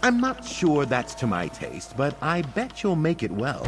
I'm not sure that's to my taste, but I bet you'll make it well.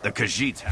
the Khajiit.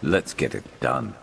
Let's get it done.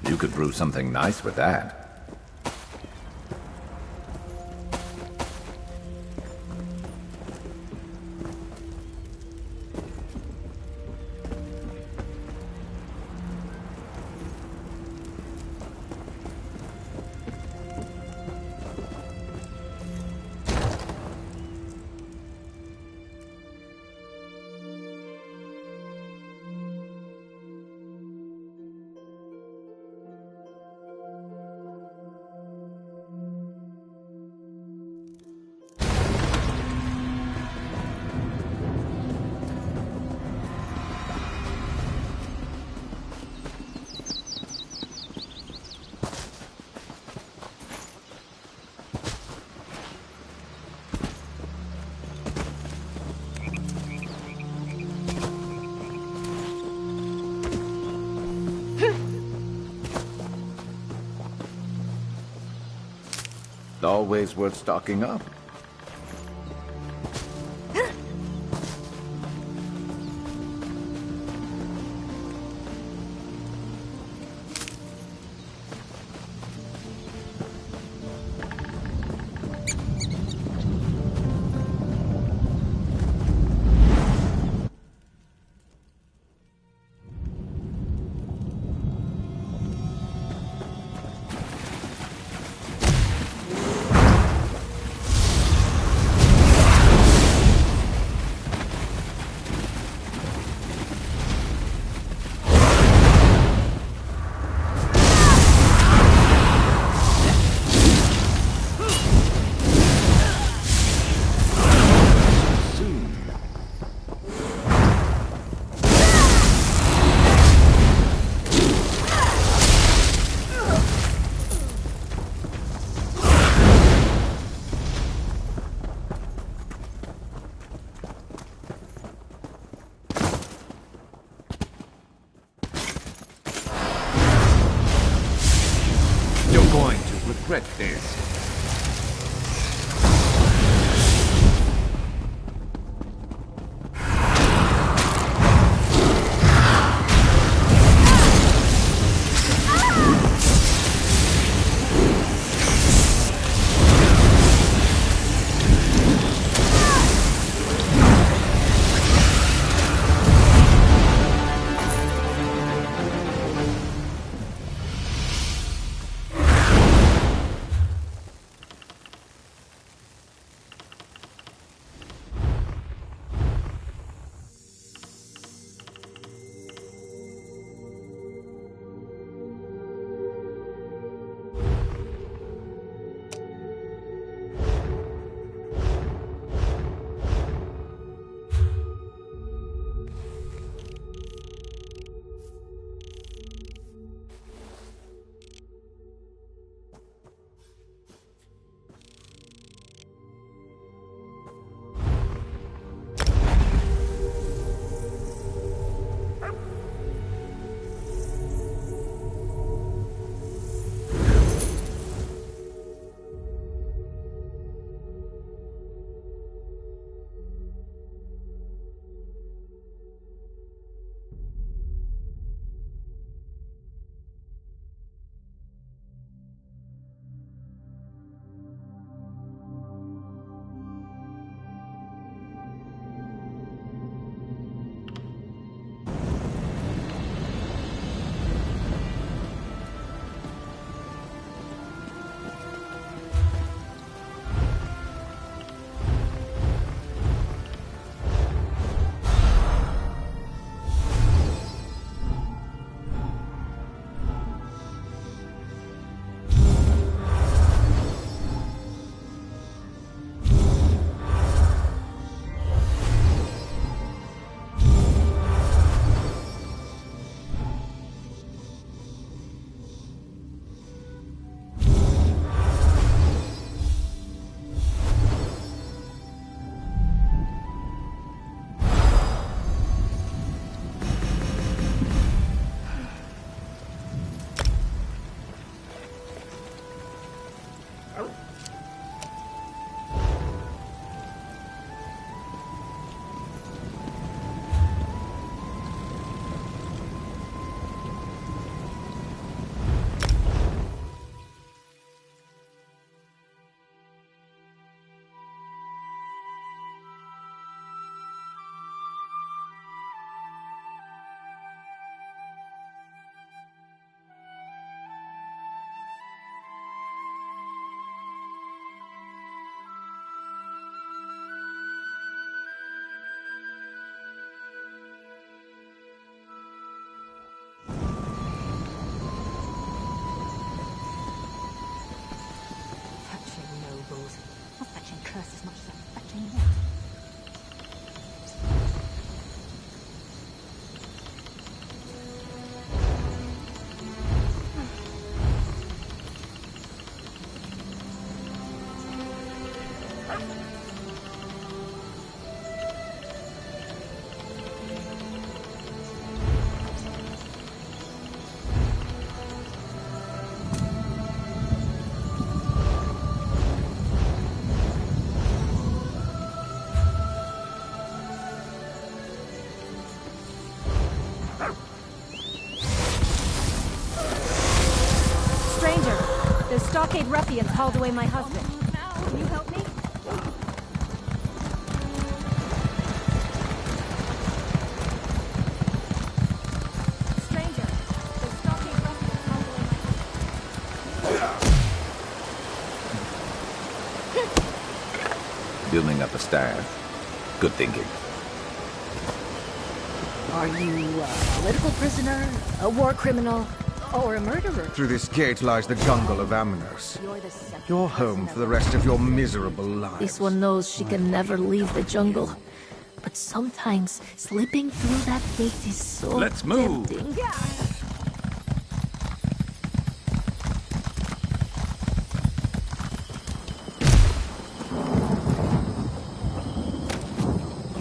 You could brew something nice with that. Always worth stocking up. Regret this. The stockade ruffians hauled away my husband. Can you help me? Stranger, the stockade ruffians hauled away my husband. Building up a staff. Good thinking. Are you a political prisoner, a war criminal, or a murderer? Through this gate lies the jungle of Amnos. You're the second Your home for the rest of your miserable lives. This one knows she can never leave the jungle. But sometimes slipping through that gate is so Let's move. tempting.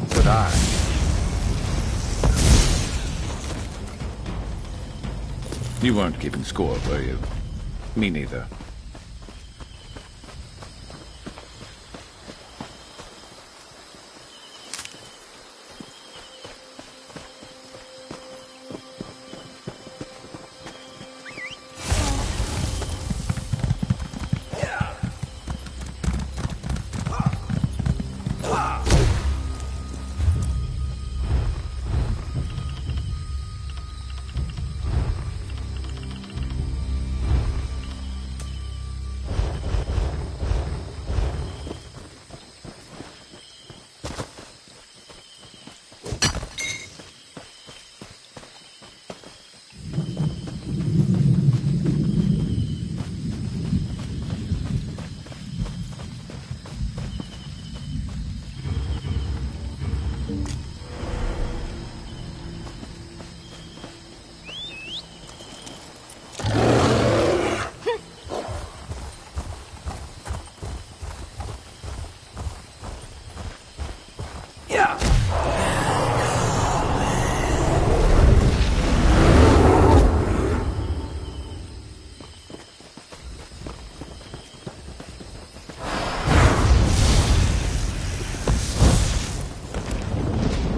But I... You weren't keeping score, were you? Me neither.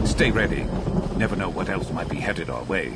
Stay ready. Never know what else might be headed our way.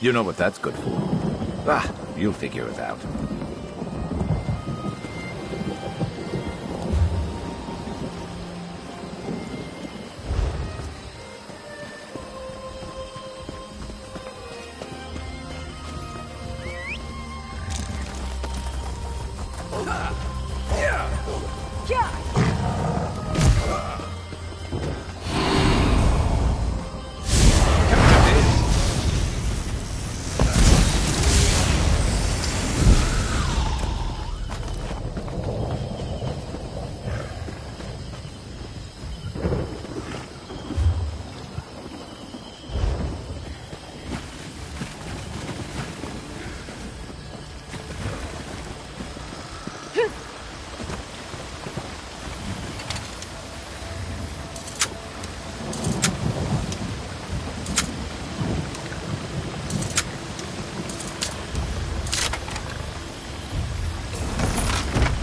You know what that's good for. Ah, you'll figure it out.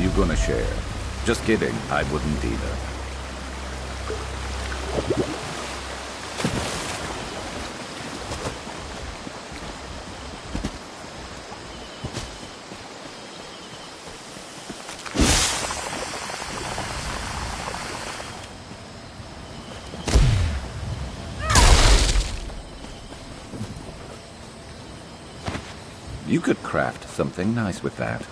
You gonna share? Just kidding, I wouldn't either. You could craft something nice with that.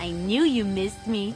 I knew you missed me.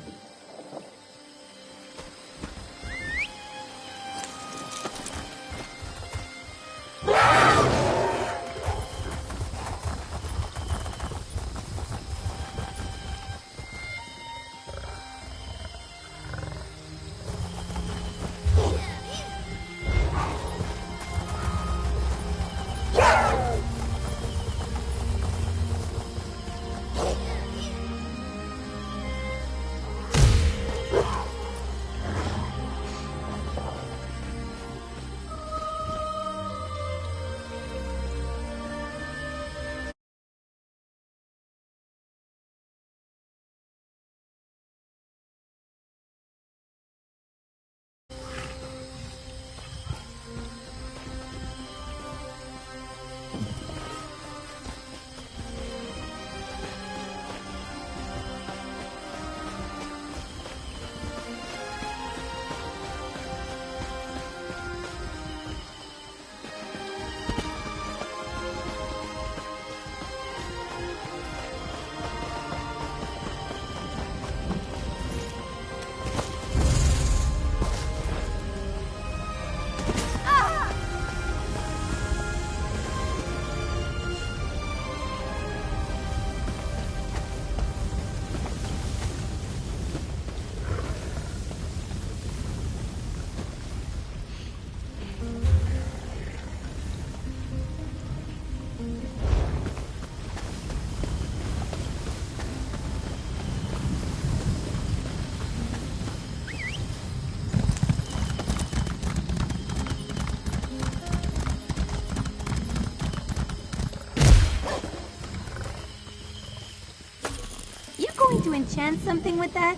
enchant something with that?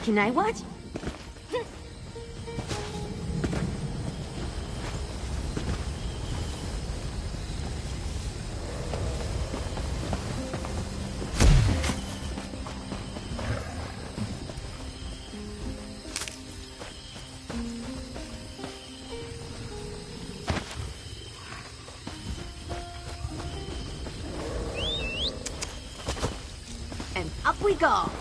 Can I watch? And up we go.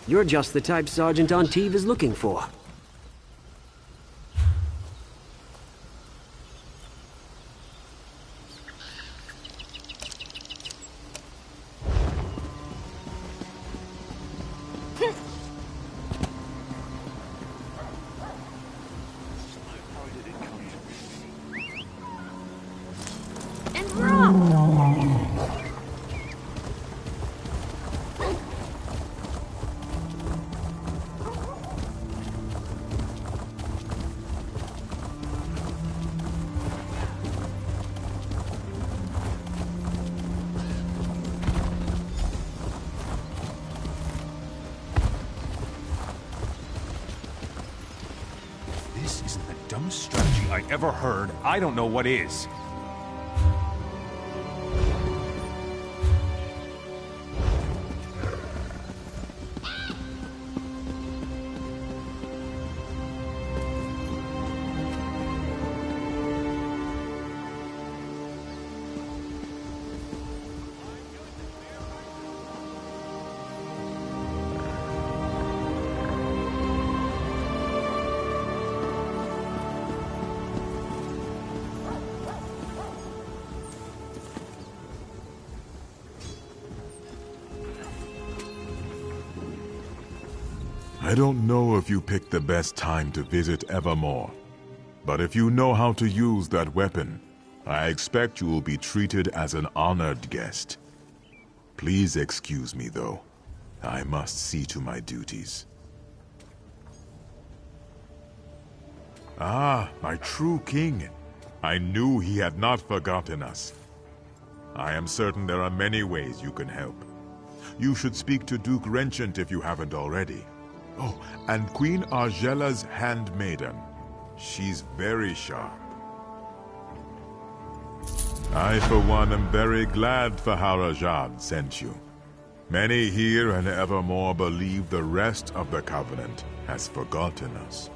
You're just the type Sergeant Anteve is looking for. dumbest strategy I ever heard, I don't know what is. I don't know if you picked the best time to visit Evermore, but if you know how to use that weapon, I expect you will be treated as an honored guest. Please excuse me, though. I must see to my duties. Ah, my true king. I knew he had not forgotten us. I am certain there are many ways you can help. You should speak to Duke Renchant if you haven't already. Oh, and Queen Argela's handmaiden. She's very sharp. I, for one, am very glad Faharajad sent you. Many here and evermore believe the rest of the Covenant has forgotten us.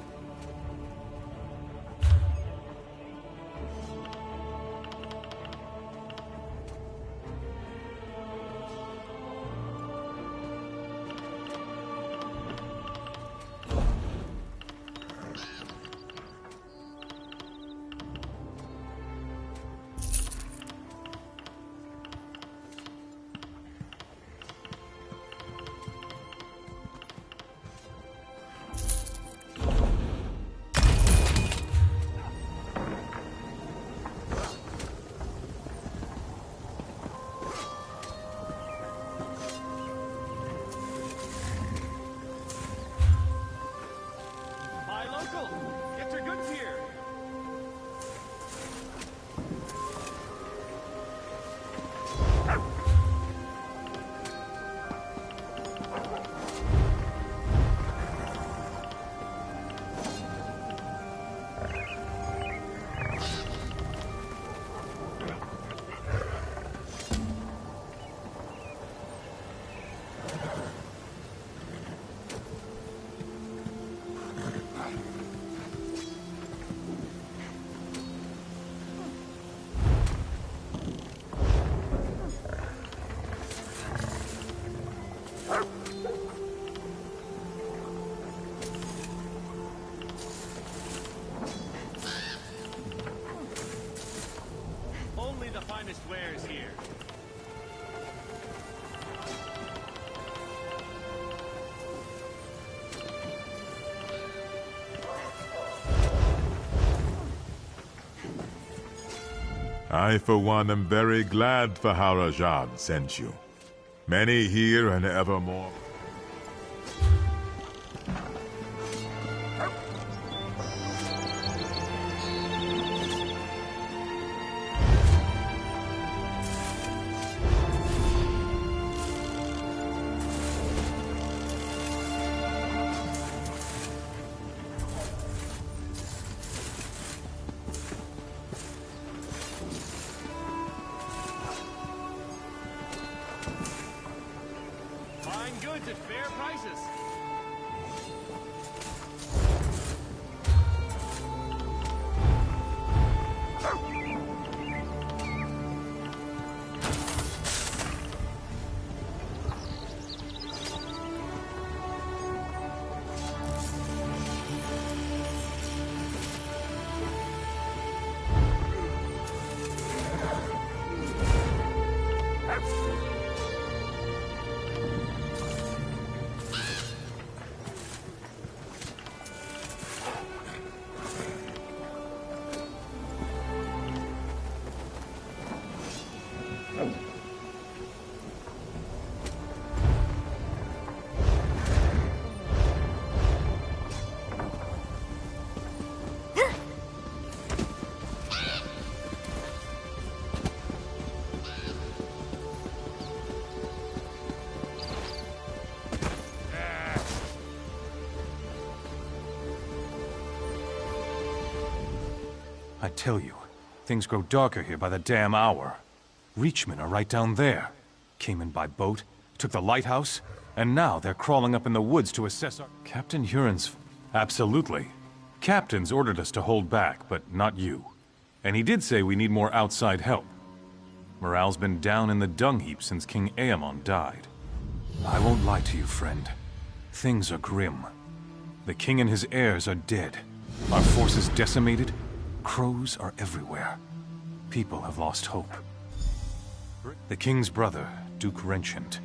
I, for one, am very glad Faharajad sent you. Many here and evermore. I tell you, things grow darker here by the damn hour. Reachmen are right down there. Came in by boat, took the lighthouse, and now they're crawling up in the woods to assess our... Captain Huron's... Absolutely. Captain's ordered us to hold back, but not you. And he did say we need more outside help. Morale's been down in the dung heap since King Aemon died. I won't lie to you, friend. Things are grim. The king and his heirs are dead. Our forces decimated. Crows are everywhere. People have lost hope. The king's brother, Duke Renchant.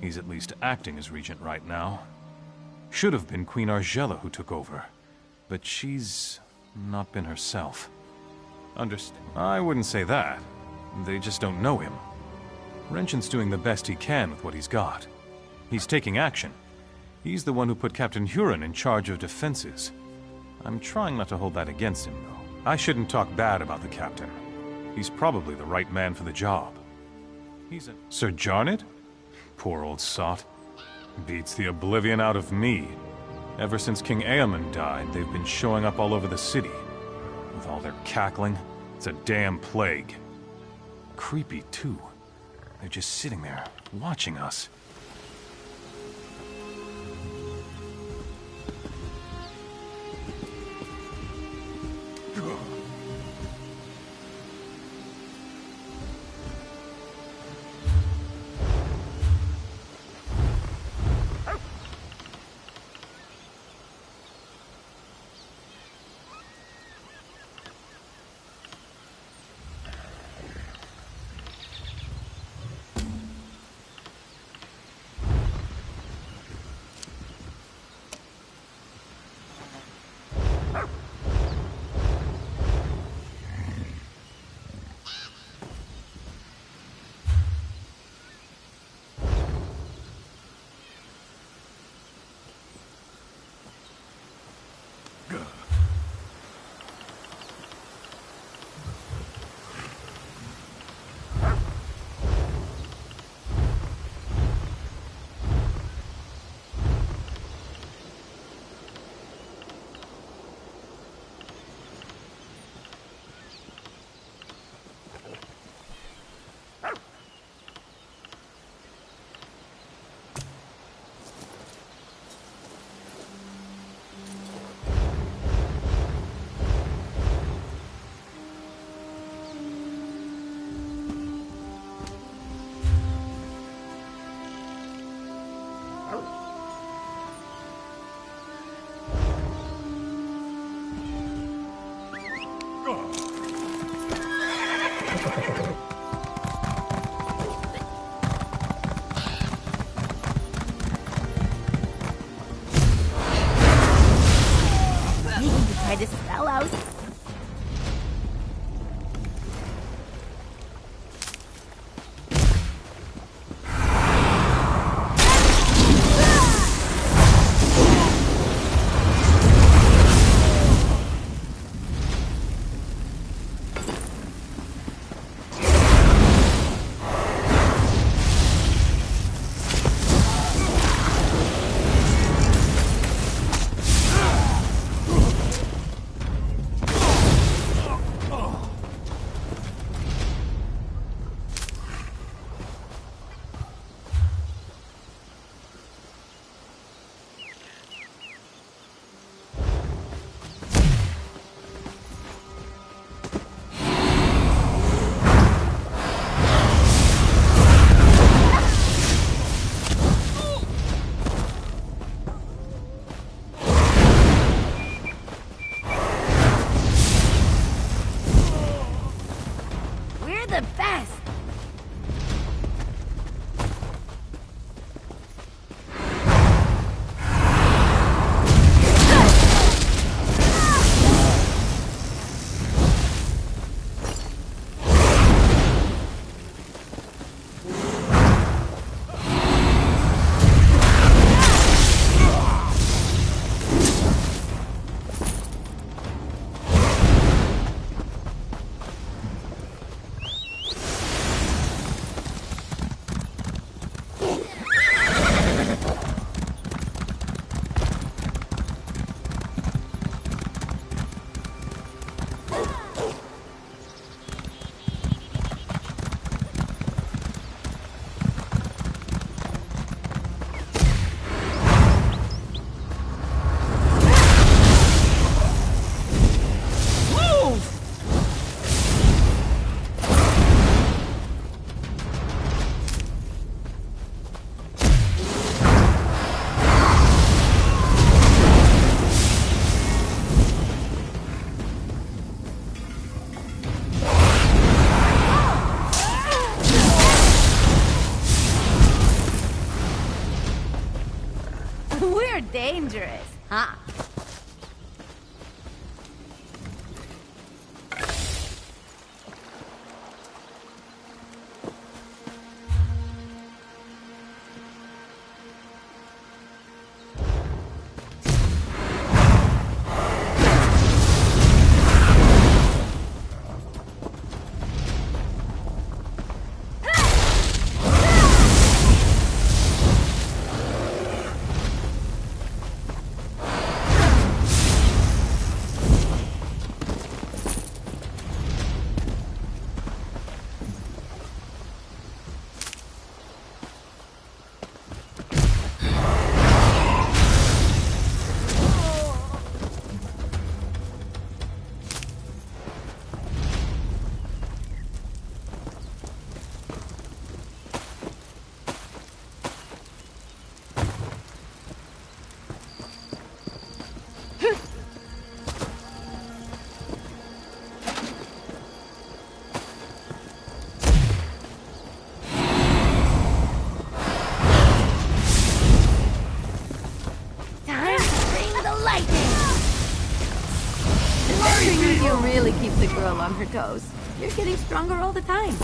He's at least acting as regent right now. Should have been Queen Argella who took over. But she's not been herself. Understand? I wouldn't say that. They just don't know him. Renchant's doing the best he can with what he's got. He's taking action. He's the one who put Captain Huron in charge of defenses. I'm trying not to hold that against him, though. I shouldn't talk bad about the captain. He's probably the right man for the job. He's a... Sir Jarned? Poor old sot. Beats the oblivion out of me. Ever since King Aemon died, they've been showing up all over the city. With all their cackling, it's a damn plague. Creepy, too. They're just sitting there, watching us. Try to spell out. Ha! You really keep the girl on her toes. You're getting stronger all the time.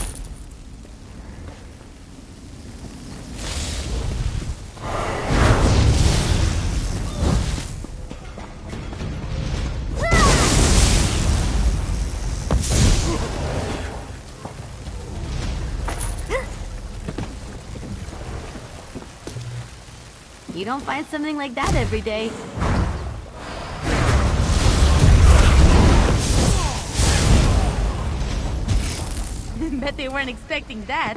You don't find something like that every day. Bet they weren't expecting that.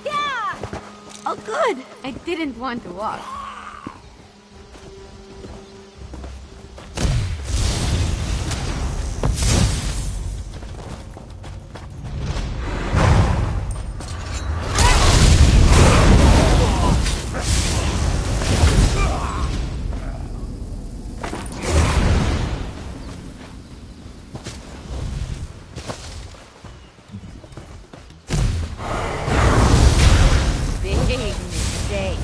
Yeah! Oh, good. I didn't want to walk. Big mistake.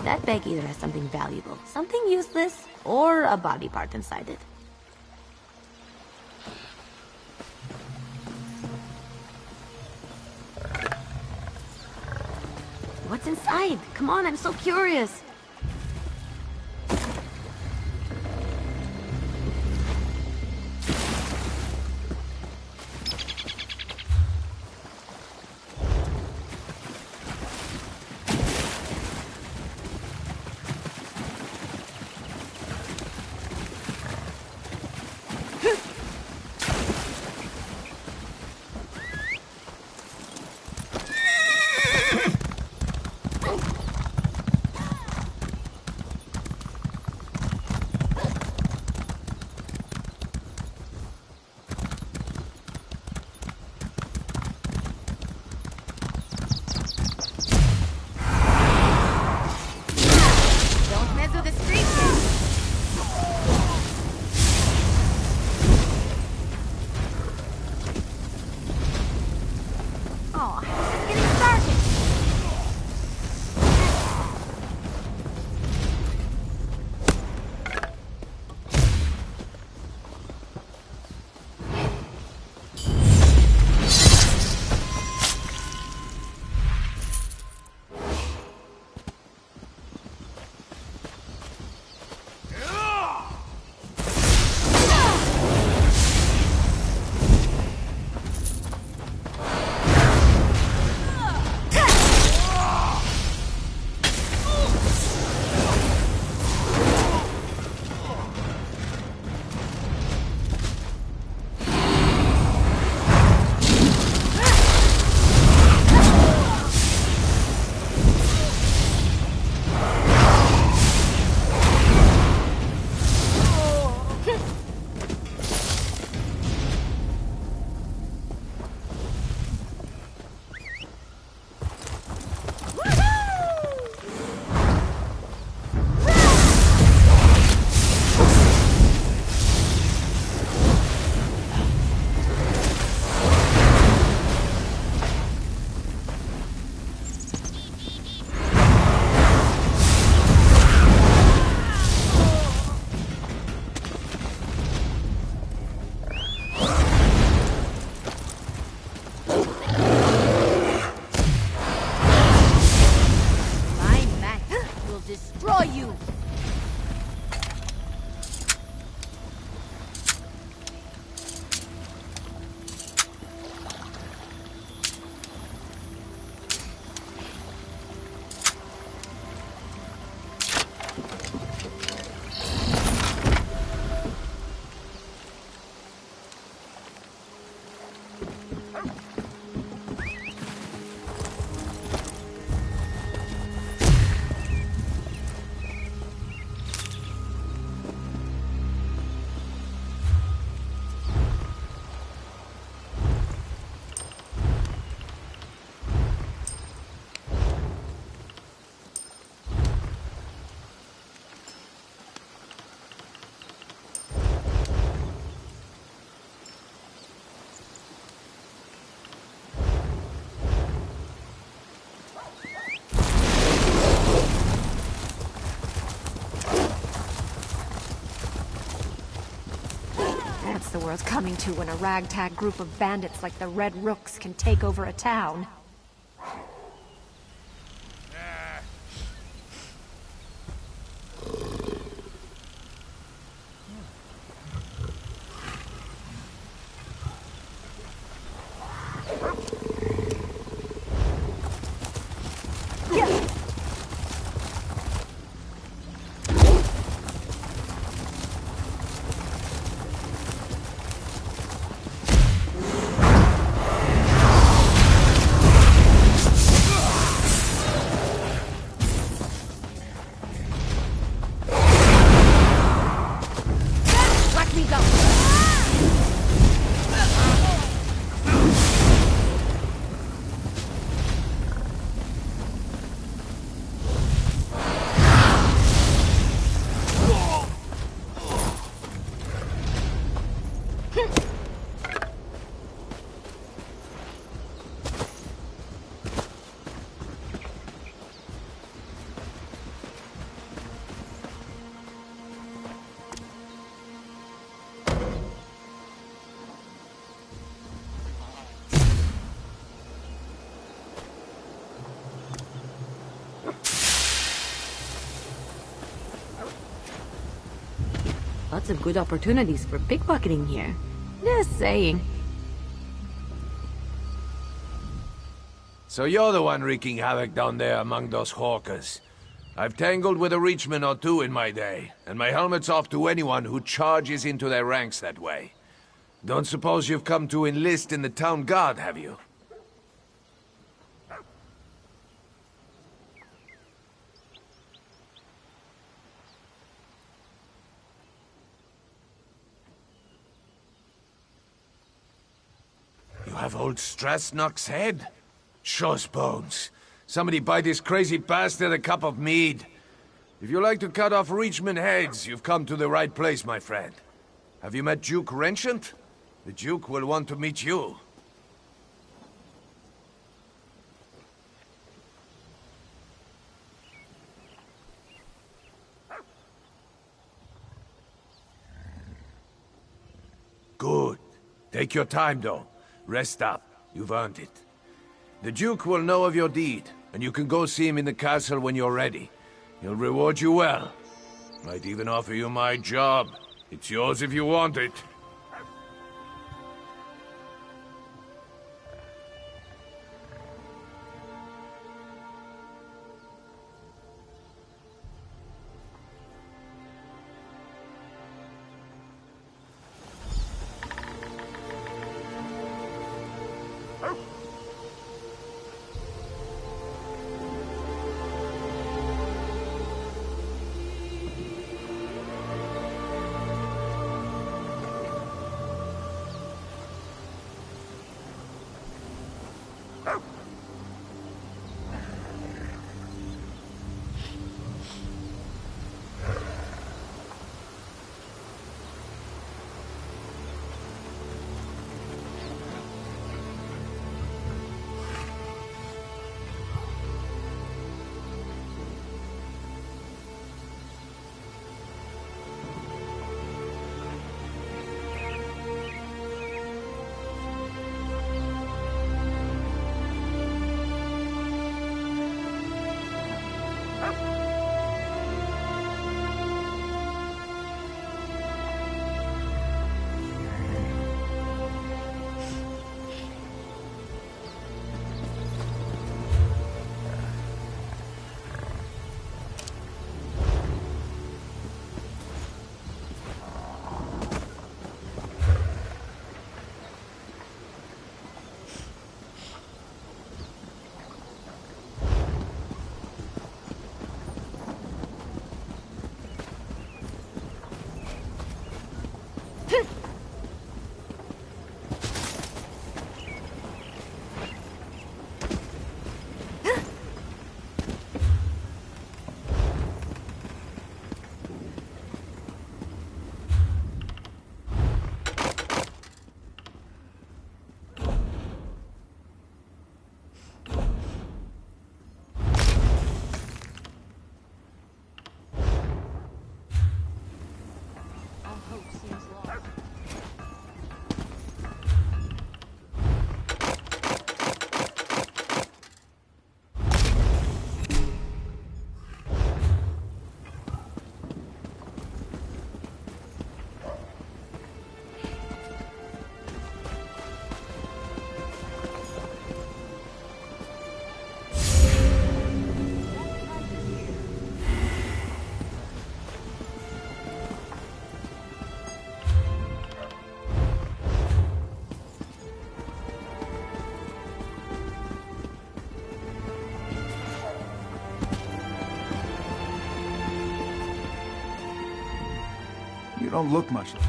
That bag either has something valuable, something useless, or a body part inside it. What's inside? Come on, I'm so curious. That's the world coming to when a ragtag group of bandits like the Red Rooks can take over a town. lots of good opportunities for pickpocketing here. Just saying. So you're the one wreaking havoc down there among those hawkers. I've tangled with a reachman or two in my day, and my helmet's off to anyone who charges into their ranks that way. Don't suppose you've come to enlist in the town guard, have you? You have old Strasnock's head? Shows bones. Somebody buy this crazy bastard a cup of mead. If you like to cut off Reachman heads, you've come to the right place, my friend. Have you met Duke Renchant? The Duke will want to meet you. Good. Take your time, though. Rest up. You've earned it. The Duke will know of your deed, and you can go see him in the castle when you're ready. He'll reward you well. Might even offer you my job. It's yours if you want it. You don't look much like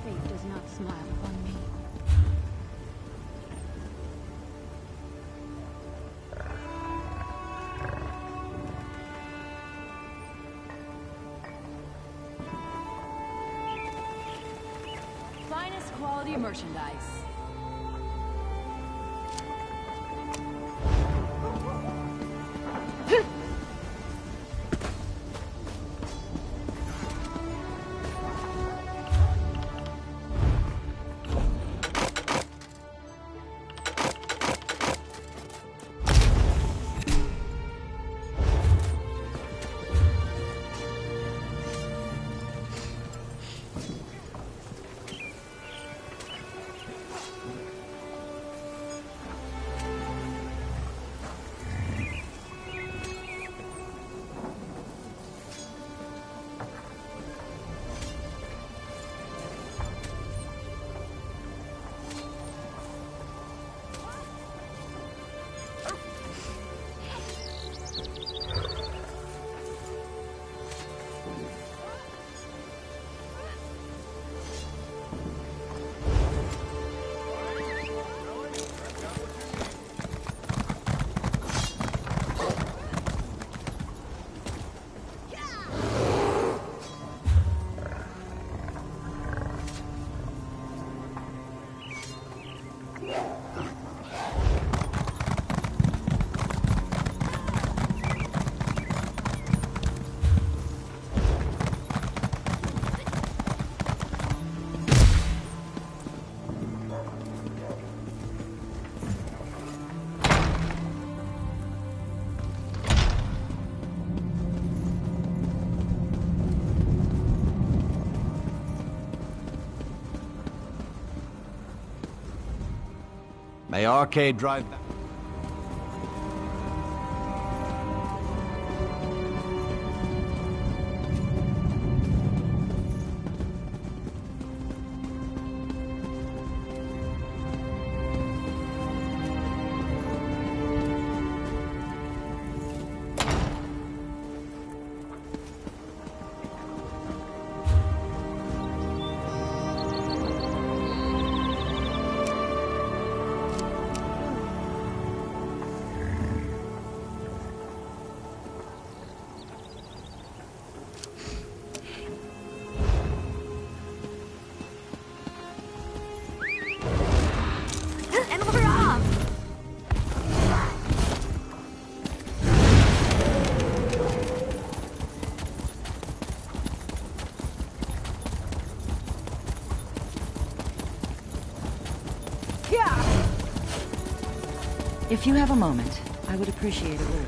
Fate does not smile upon me. Finest quality merchandise. May Arcade drive back. And we're off! If you have a moment, I would appreciate a word.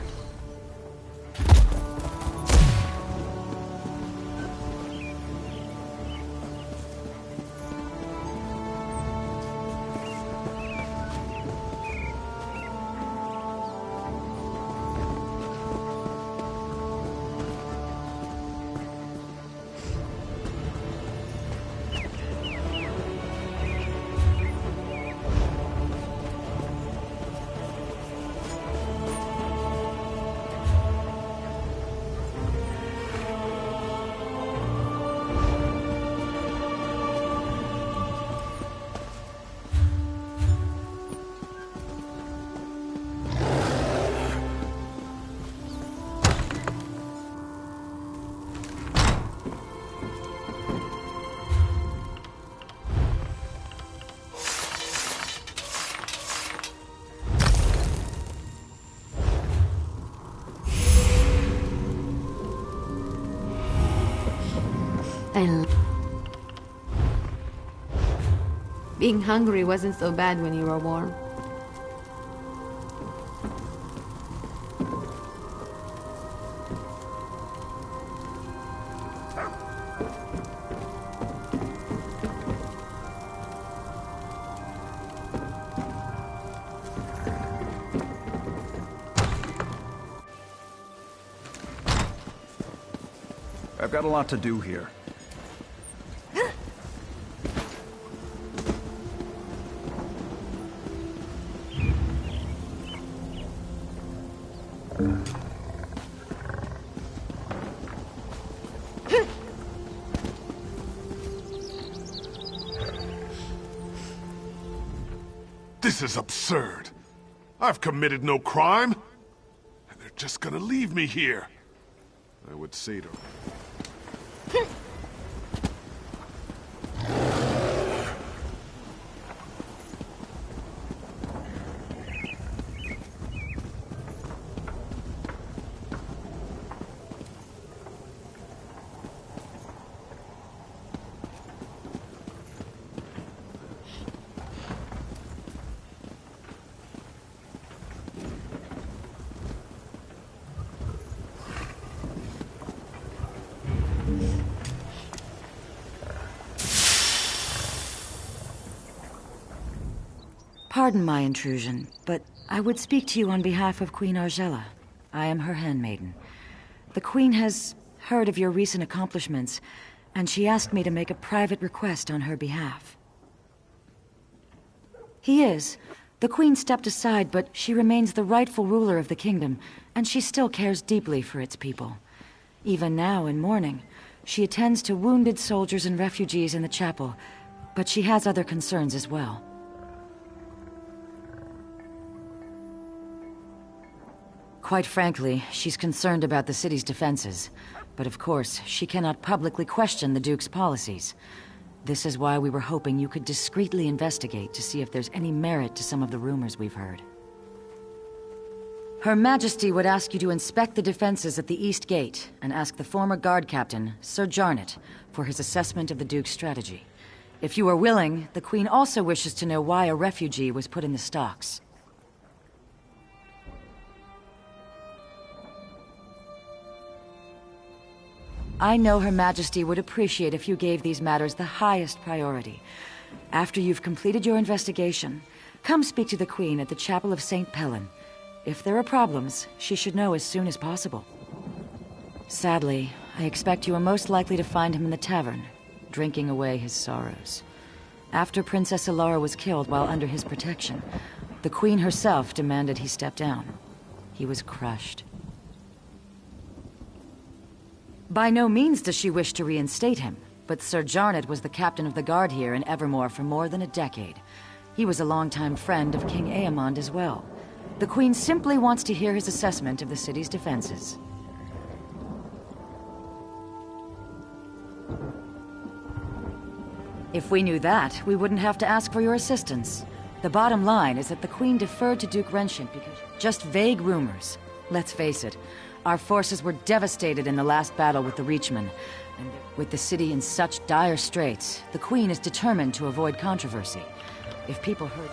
Being hungry wasn't so bad when you were warm. I've got a lot to do here. This is absurd. I've committed no crime. And they're just gonna leave me here. I would say to... Pardon my intrusion, but I would speak to you on behalf of Queen Argella. I am her handmaiden. The Queen has heard of your recent accomplishments, and she asked me to make a private request on her behalf. He is. The Queen stepped aside, but she remains the rightful ruler of the kingdom, and she still cares deeply for its people. Even now, in mourning, she attends to wounded soldiers and refugees in the chapel, but she has other concerns as well. Quite frankly, she's concerned about the city's defenses. But of course, she cannot publicly question the Duke's policies. This is why we were hoping you could discreetly investigate to see if there's any merit to some of the rumors we've heard. Her Majesty would ask you to inspect the defenses at the East Gate and ask the former guard captain, Sir Jarnet, for his assessment of the Duke's strategy. If you are willing, the Queen also wishes to know why a refugee was put in the stocks. I know Her Majesty would appreciate if you gave these matters the highest priority. After you've completed your investigation, Come speak to the Queen at the Chapel of St. Pellen. If there are problems, she should know as soon as possible. Sadly, I expect you are most likely to find him in the tavern, drinking away his sorrows. After Princess Ilara was killed while under his protection, the Queen herself demanded he step down. He was crushed. By no means does she wish to reinstate him, but Sir Jarnet was the captain of the guard here in Evermore for more than a decade. He was a longtime friend of King Aemond as well. The Queen simply wants to hear his assessment of the city's defenses. If we knew that, we wouldn't have to ask for your assistance. The bottom line is that the Queen deferred to Duke Renshin because... Just vague rumors. Let's face it, our forces were devastated in the last battle with the Reachmen. And with the city in such dire straits, the Queen is determined to avoid controversy. If people heard...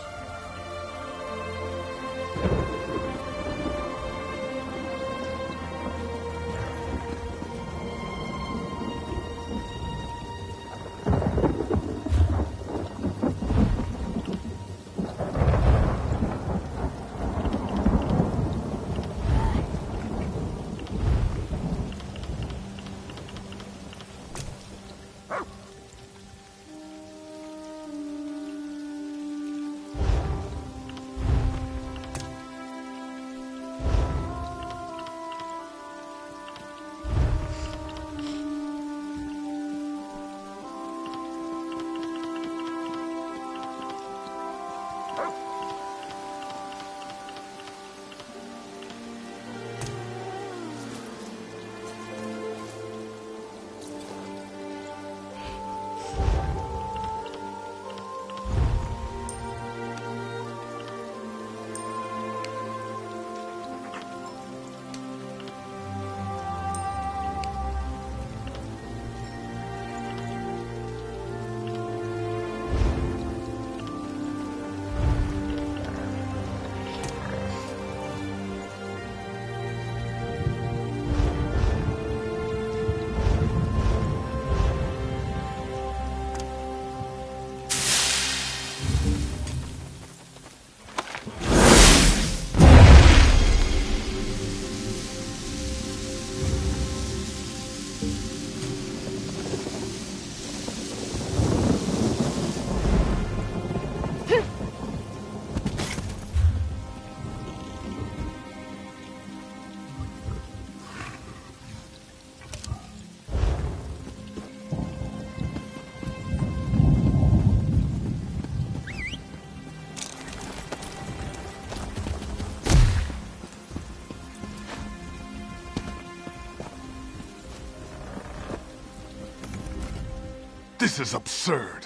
This is absurd.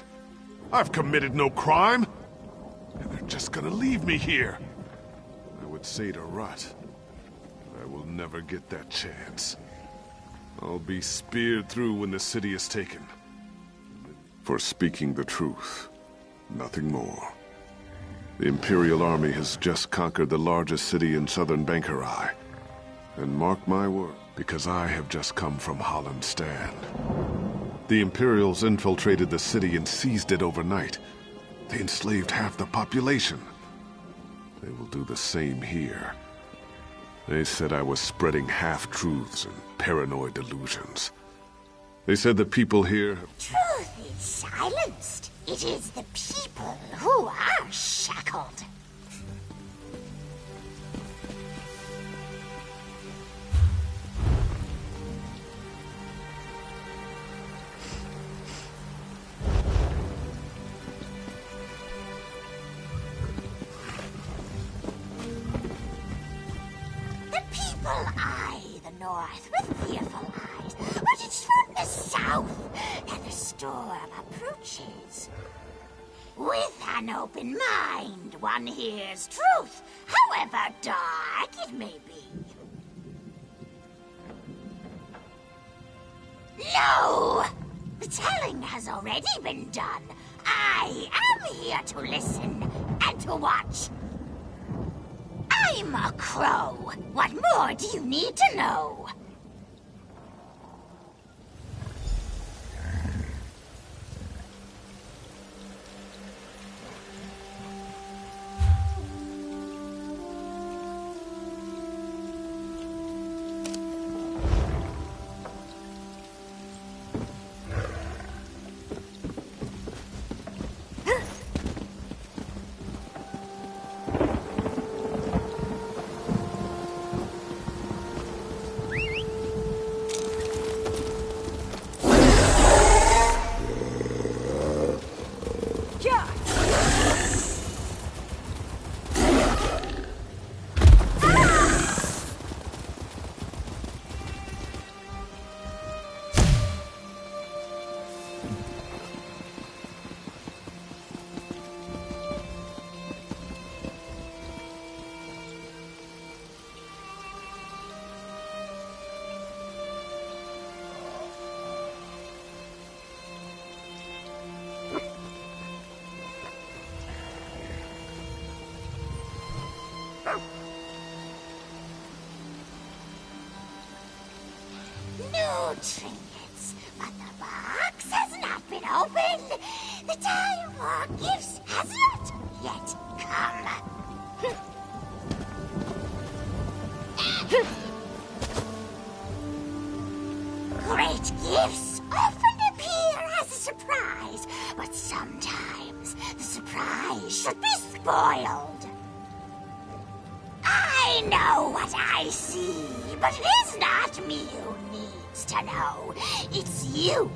I've committed no crime. And they're just gonna leave me here. I would say to Rut, I will never get that chance. I'll be speared through when the city is taken. For speaking the truth, nothing more. The Imperial Army has just conquered the largest city in southern Bankerai. And mark my word, because I have just come from Holland Stand. The Imperials infiltrated the city and seized it overnight. They enslaved half the population. They will do the same here. They said I was spreading half-truths and paranoid delusions. They said the people here... Truth is silenced. It is the people who are shackled. Eye the north with fearful eyes, but it's from the south that the storm approaches. With an open mind, one hears truth, however dark it may be. No! The telling has already been done. I am here to listen and to watch. I'm a crow. What more do you need to know? trinkets, but the box has not been opened. The time for gifts has not yet come. Great gifts often appear as a surprise, but sometimes the surprise should be spoiled. I know what I see, but it is not me who needs to know. It's you.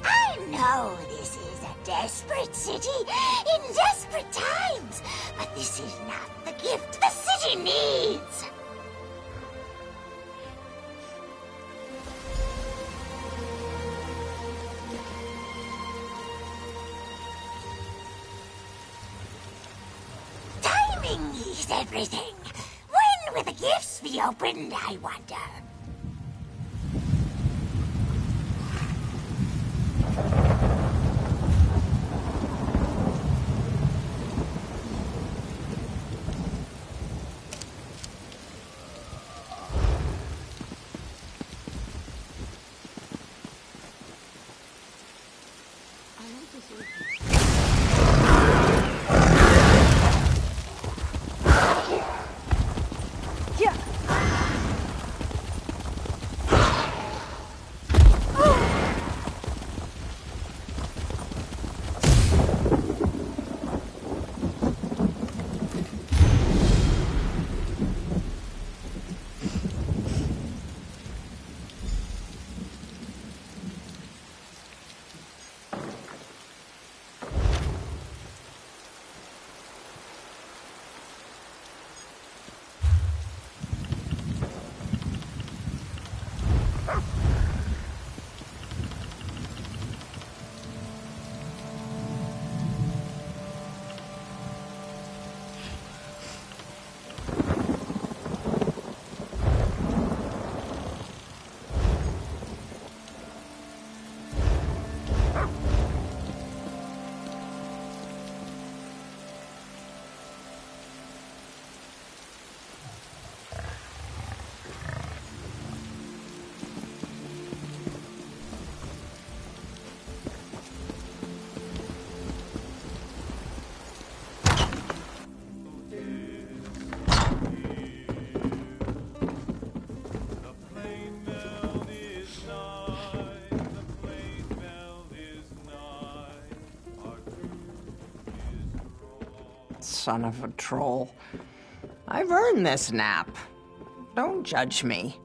I know this is a desperate city in desperate times, but this is not the gift the city needs. Timing is everything. When will the gifts be opened, I wonder? Son of a troll. I've earned this nap. Don't judge me.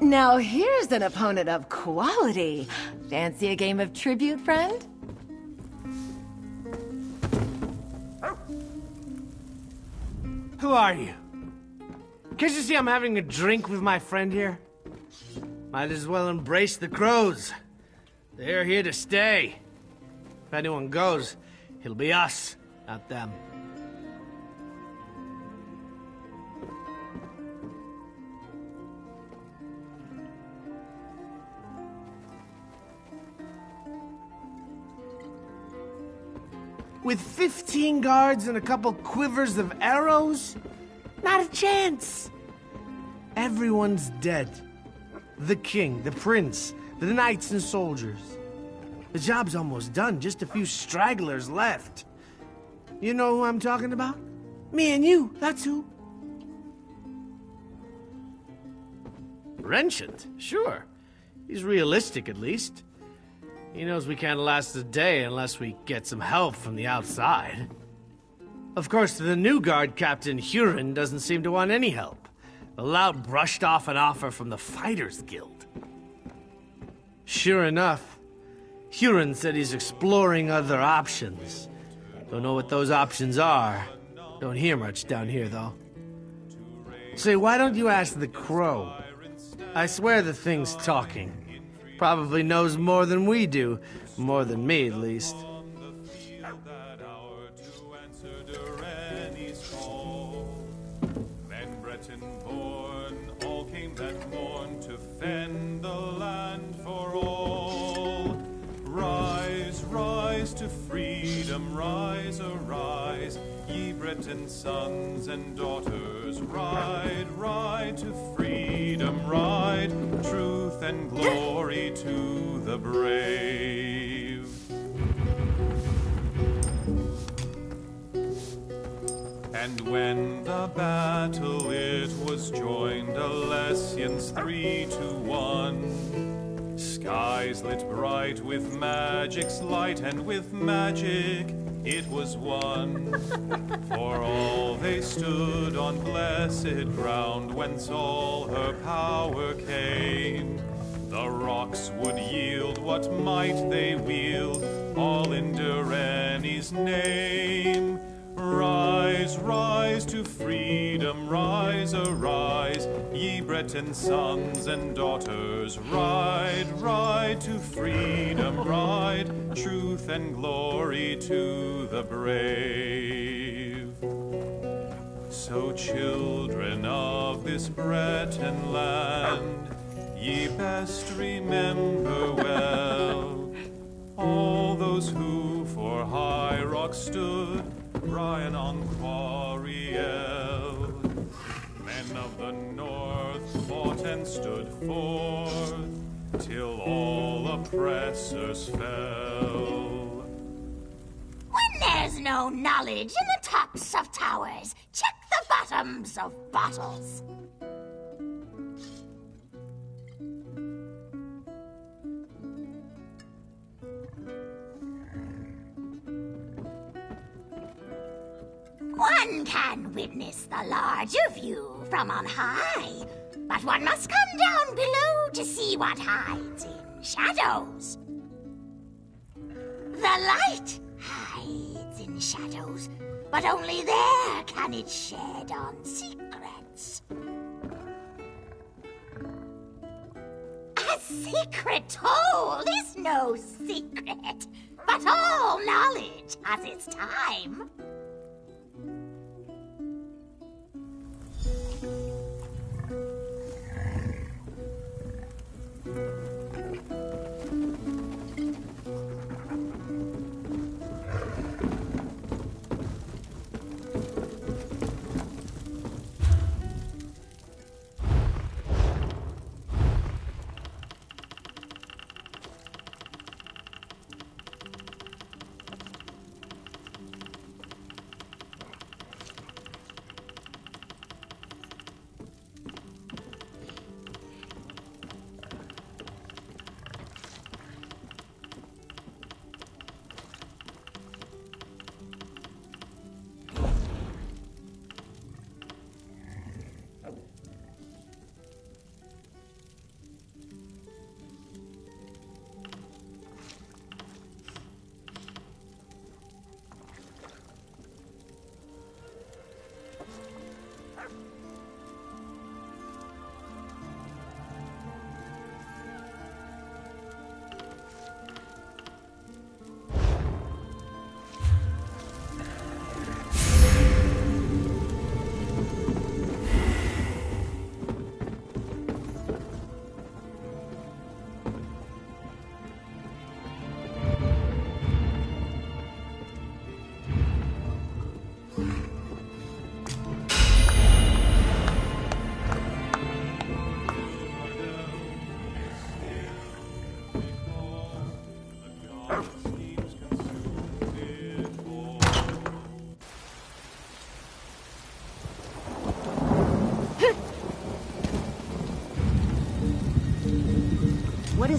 Now here's an opponent of quality. Fancy a game of tribute, friend? Who are you? Can't you see I'm having a drink with my friend here? Might as well embrace the crows. They're here to stay. If anyone goes, it'll be us, not them. With 15 guards and a couple quivers of arrows? Not a chance! Everyone's dead. The king, the prince, the knights and soldiers. The job's almost done, just a few stragglers left. You know who I'm talking about? Me and you, that's who. Renchant, sure. He's realistic, at least. He knows we can't last a day unless we get some help from the outside. Of course, the new guard captain, Huron, doesn't seem to want any help. The lout brushed off an offer from the Fighters Guild. Sure enough, Huron said he's exploring other options. Don't know what those options are. Don't hear much down here, though. Say, why don't you ask the Crow? I swear the thing's talking. Probably knows more than we do. More than me, at least. Men Breton born, all came that morn to fend the land for all. Rise, rise to freedom, rise, arise, ye Breton sons and daughters. Ride, ride to freedom, ride, truth and glory to the brave. And when the battle it was joined, Alessians 3-1. Skies lit bright with magic's light, and with magic it was won. For all they stood on blessed ground, whence all her power came. The rocks would yield what might they wield, all in Direni's name. Rise, rise to freedom, rise, arise, ye Breton sons and daughters. Ride, ride to freedom, ride, truth and glory to the brave. So children of this Breton land, ye best remember well all those who for high rock stood, Brian on Quarriel. Men of the north fought and stood forth, till all oppressors fell. When there's no knowledge in the tops of towers, check the bottoms of bottles. One can witness the larger view from on high, but one must come down below to see what hides in shadows. The light hides in shadows, but only there can it shed on secrets. A secret told is no secret, but all knowledge has its time.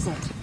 is it?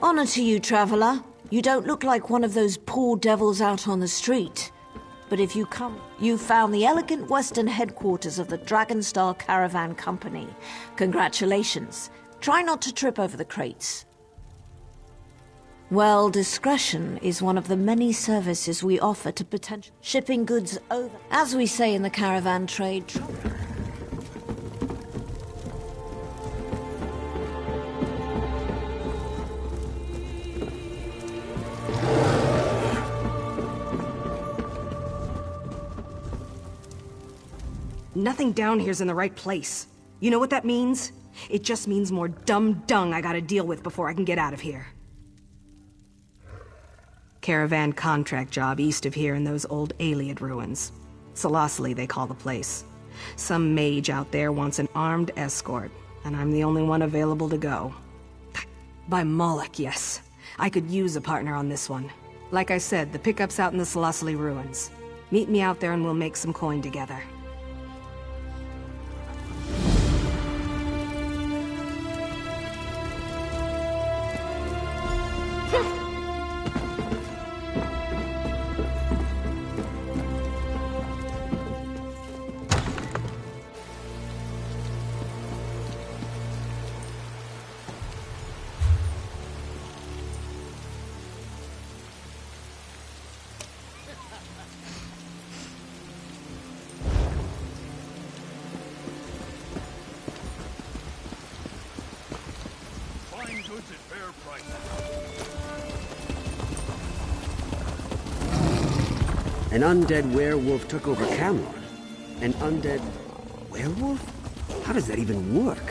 Honor to you, traveler. You don't look like one of those poor devils out on the street. But if you come, you found the elegant western headquarters of the Dragonstar Caravan Company. Congratulations. Try not to trip over the crates. Well, discretion is one of the many services we offer to potential shipping goods over. As we say in the caravan trade, Nothing down here's in the right place. You know what that means? It just means more dumb dung I gotta deal with before I can get out of here. Caravan contract job east of here in those old Aliad ruins. Selosli, they call the place. Some mage out there wants an armed escort, and I'm the only one available to go. By Moloch, yes. I could use a partner on this one. Like I said, the pickup's out in the Selosli ruins. Meet me out there and we'll make some coin together. An undead werewolf took over Camelot. An undead werewolf? How does that even work?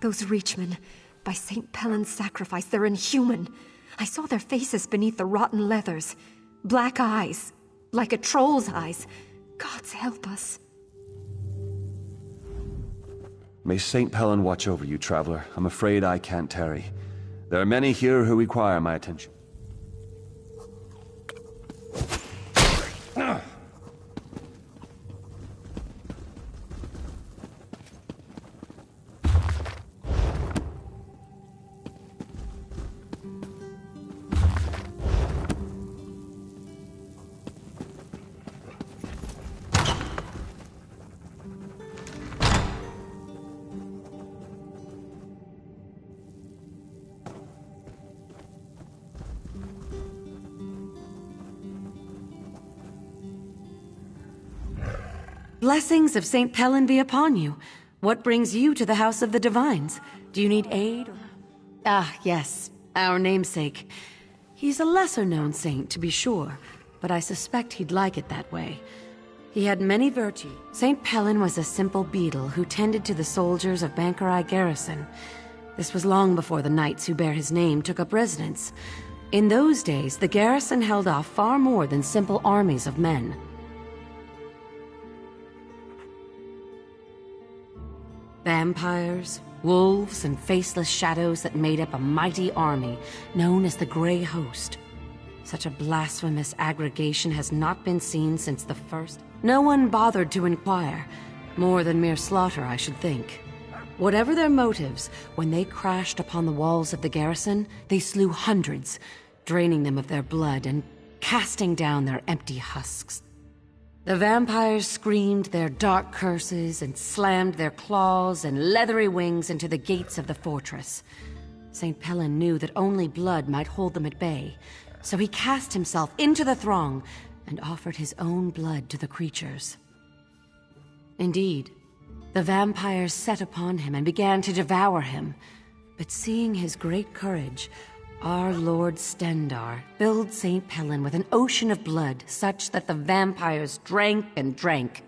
Those Reachmen, by St. Pellin's sacrifice, they're inhuman. I saw their faces beneath the rotten leathers. Black eyes, like a troll's eyes. Gods help us. May St. Pellin watch over you, traveler. I'm afraid I can't tarry. There are many here who require my attention. Blessings of St. Pellin be upon you. What brings you to the House of the Divines? Do you need aid? Ah, yes, our namesake. He's a lesser-known saint, to be sure, but I suspect he'd like it that way. He had many virtues. St. Pellin was a simple beadle who tended to the soldiers of Bankarai garrison. This was long before the knights who bear his name took up residence. In those days, the garrison held off far more than simple armies of men. vampires, wolves, and faceless shadows that made up a mighty army known as the Grey Host. Such a blasphemous aggregation has not been seen since the first. No one bothered to inquire. More than mere slaughter, I should think. Whatever their motives, when they crashed upon the walls of the garrison, they slew hundreds, draining them of their blood and casting down their empty husks. The vampires screamed their dark curses and slammed their claws and leathery wings into the gates of the fortress. St. Pelin knew that only blood might hold them at bay, so he cast himself into the throng and offered his own blood to the creatures. Indeed, the vampires set upon him and began to devour him, but seeing his great courage, our Lord Stendar filled St. Pelin with an ocean of blood such that the vampires drank and drank.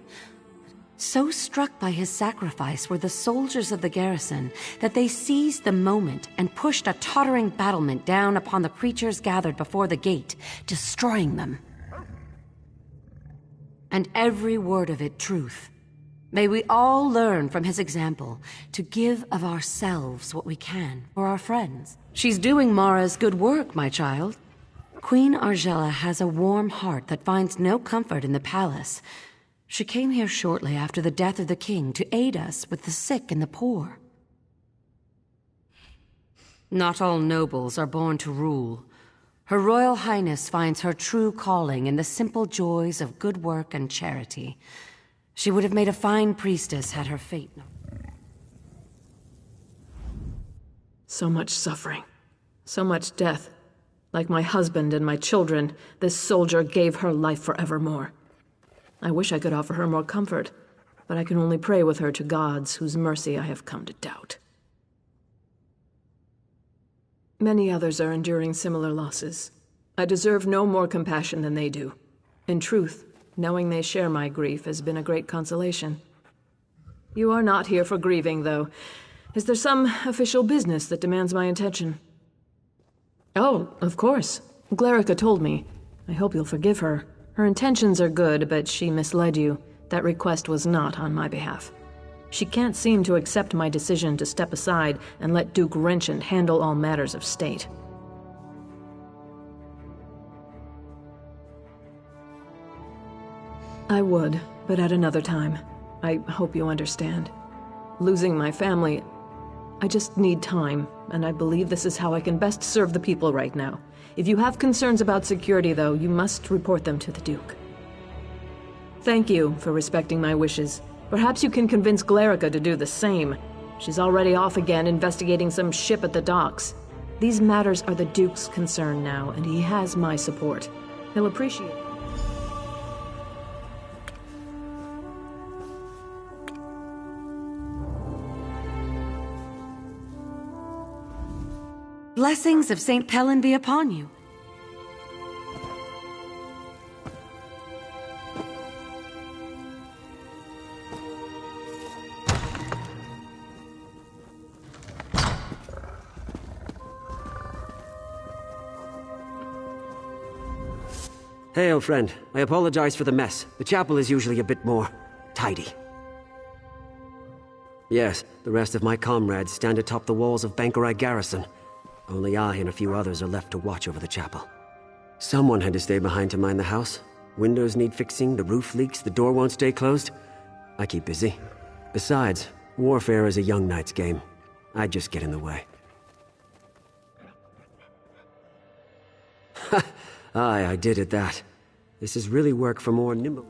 So struck by his sacrifice were the soldiers of the garrison that they seized the moment and pushed a tottering battlement down upon the creatures gathered before the gate, destroying them. And every word of it truth. May we all learn from his example to give of ourselves what we can for our friends. She's doing Mara's good work, my child. Queen Argella has a warm heart that finds no comfort in the palace. She came here shortly after the death of the king to aid us with the sick and the poor. Not all nobles are born to rule. Her Royal Highness finds her true calling in the simple joys of good work and charity. She would have made a fine priestess had her fate known. So much suffering. So much death. Like my husband and my children, this soldier gave her life forevermore. I wish I could offer her more comfort, but I can only pray with her to gods whose mercy I have come to doubt. Many others are enduring similar losses. I deserve no more compassion than they do. In truth, knowing they share my grief has been a great consolation. You are not here for grieving, though. Is there some official business that demands my attention? Oh, of course. Glerica told me. I hope you'll forgive her. Her intentions are good, but she misled you. That request was not on my behalf. She can't seem to accept my decision to step aside and let Duke Renchant handle all matters of state. I would, but at another time. I hope you understand. Losing my family, I just need time, and I believe this is how I can best serve the people right now. If you have concerns about security, though, you must report them to the Duke. Thank you for respecting my wishes. Perhaps you can convince Glerica to do the same. She's already off again investigating some ship at the docks. These matters are the Duke's concern now, and he has my support. He'll appreciate it. Blessings of St. Pelin be upon you. Hey, old friend. I apologize for the mess. The chapel is usually a bit more tidy. Yes, the rest of my comrades stand atop the walls of Bankerai Garrison. Only I and a few others are left to watch over the chapel. Someone had to stay behind to mind the house. Windows need fixing, the roof leaks, the door won't stay closed. I keep busy. Besides, warfare is a young knight's game. I'd just get in the way. Aye, I did at that. This is really work for more nimble...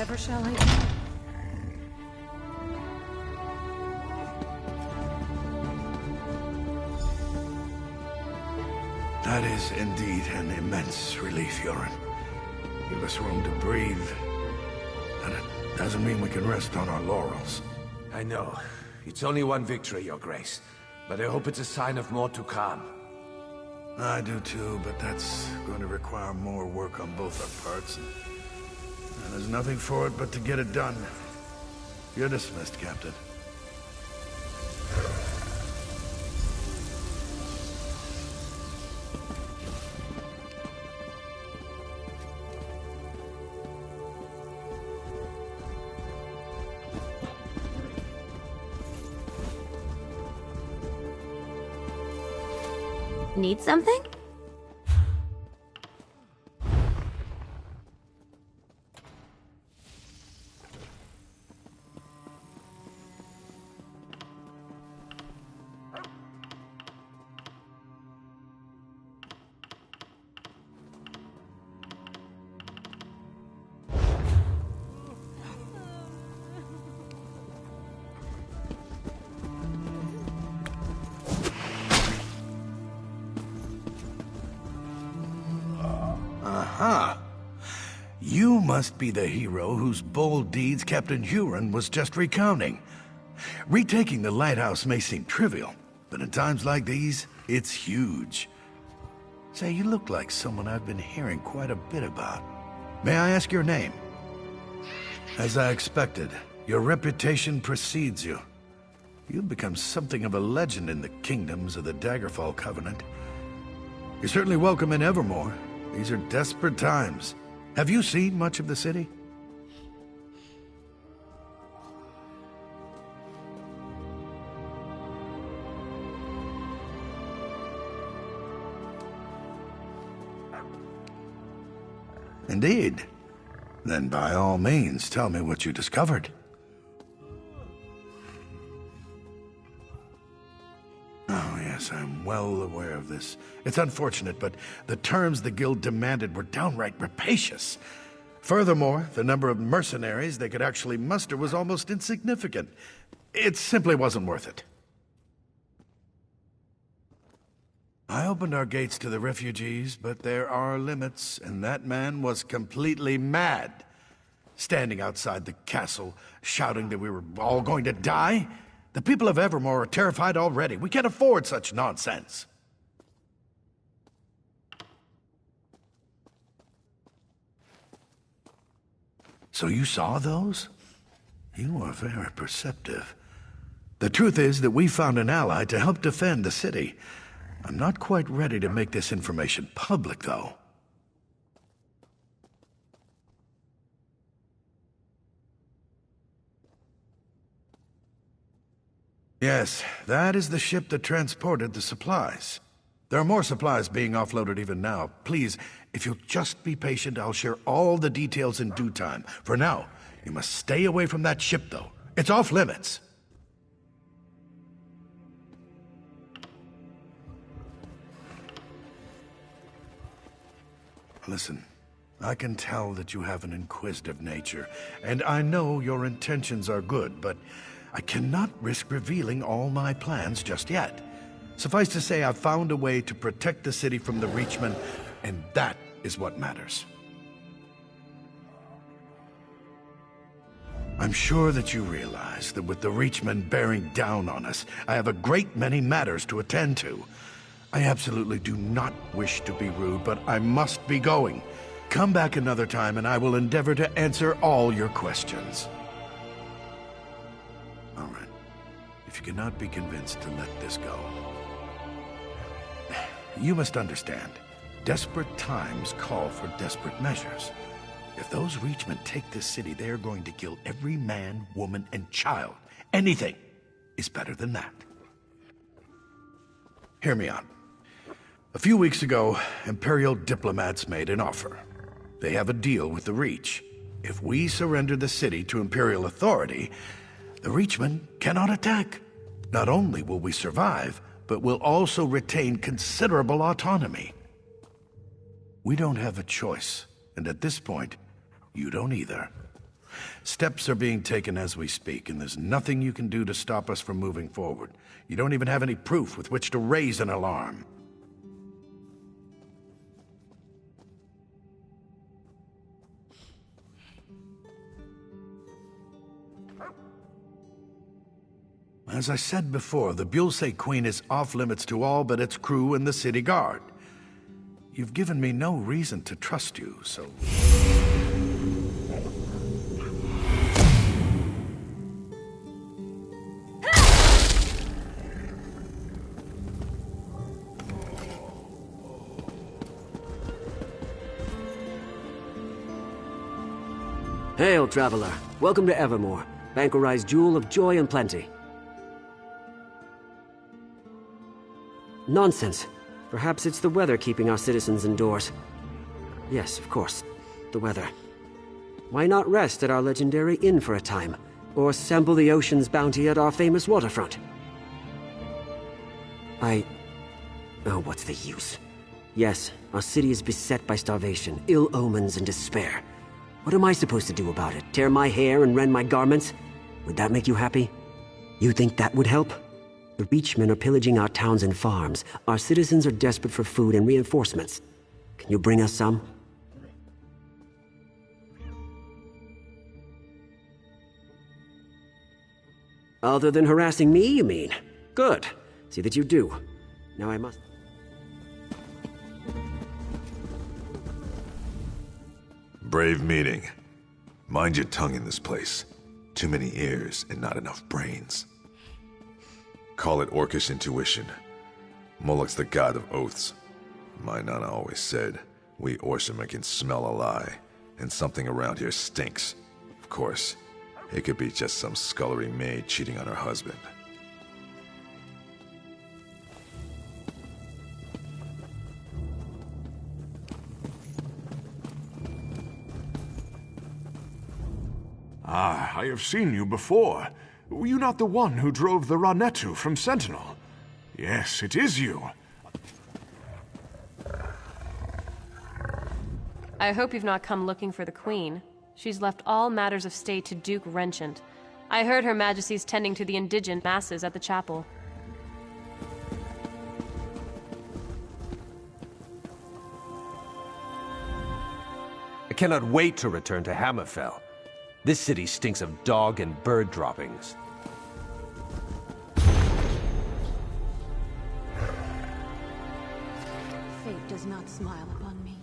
whatever shall I do? That is indeed an immense relief, Irene. Give us room to breathe. And it doesn't mean we can rest on our laurels. I know. It's only one victory, Your Grace. But I hope it's a sign of more to come. I do too, but that's going to require more work on both our parts. And there's nothing for it but to get it done. You're dismissed, Captain. Need something? Aha! You must be the hero whose bold deeds Captain Huron was just recounting. Retaking the lighthouse may seem trivial, but in times like these, it's huge. Say, you look like someone I've been hearing quite a bit about. May I ask your name? As I expected, your reputation precedes you. You've become something of a legend in the kingdoms of the Daggerfall Covenant. You're certainly welcome in Evermore. These are desperate times. Have you seen much of the city? Indeed. Then by all means, tell me what you discovered. Oh, yes, I'm well aware of this. It's unfortunate, but the terms the Guild demanded were downright rapacious. Furthermore, the number of mercenaries they could actually muster was almost insignificant. It simply wasn't worth it. I opened our gates to the refugees, but there are limits, and that man was completely mad. Standing outside the castle, shouting that we were all going to die. The people of Evermore are terrified already. We can't afford such nonsense. So you saw those? You are very perceptive. The truth is that we found an ally to help defend the city. I'm not quite ready to make this information public, though. Yes, that is the ship that transported the supplies. There are more supplies being offloaded even now. Please, if you'll just be patient, I'll share all the details in due time. For now, you must stay away from that ship, though. It's off limits. Listen, I can tell that you have an inquisitive nature, and I know your intentions are good, but I cannot risk revealing all my plans just yet. Suffice to say, I've found a way to protect the city from the Reachmen, and that is what matters. I'm sure that you realize that with the Reachmen bearing down on us, I have a great many matters to attend to. I absolutely do not wish to be rude, but I must be going. Come back another time and I will endeavor to answer all your questions. All right. If you cannot be convinced to let this go. You must understand, desperate times call for desperate measures. If those Reachmen take this city, they are going to kill every man, woman, and child. Anything is better than that. Hear me out. A few weeks ago, Imperial diplomats made an offer. They have a deal with the Reach. If we surrender the city to Imperial authority, the Reachmen cannot attack. Not only will we survive, but we'll also retain considerable autonomy. We don't have a choice, and at this point, you don't either. Steps are being taken as we speak, and there's nothing you can do to stop us from moving forward. You don't even have any proof with which to raise an alarm. As I said before, the Bulse Queen is off-limits to all but its crew and the city guard. You've given me no reason to trust you, so... Hail, traveler. Welcome to Evermore, Banquerai's jewel of joy and plenty. Nonsense. Perhaps it's the weather keeping our citizens indoors. Yes, of course. The weather. Why not rest at our legendary inn for a time? Or sample the ocean's bounty at our famous waterfront? Oh, what's the use? Yes, our city is beset by starvation, ill omens, and despair. What am I supposed to do about it? Tear my hair and rend my garments? Would that make you happy? You think that would help? The Reachmen are pillaging our towns and farms. Our citizens are desperate for food and reinforcements. Can you bring us some? Other than harassing me, you mean? Good. See that you do. Now I must... Brave meeting. Mind your tongue in this place. Too many ears and not enough brains. Call it orcish intuition. Moloch's the god of oaths. My nana always said, we Orshaman can smell a lie, and something around here stinks. Of course, it could be just some scullery maid cheating on her husband. Ah, I have seen you before. Were you not the one who drove the Ranetu from Sentinel? Yes, it is you. I hope you've not come looking for the Queen. She's left all matters of state to Duke Renchant. I heard Her Majesty's tending to the indigent masses at the chapel. I cannot wait to return to Hammerfell. This city stinks of dog and bird droppings. Fate does not smile upon me.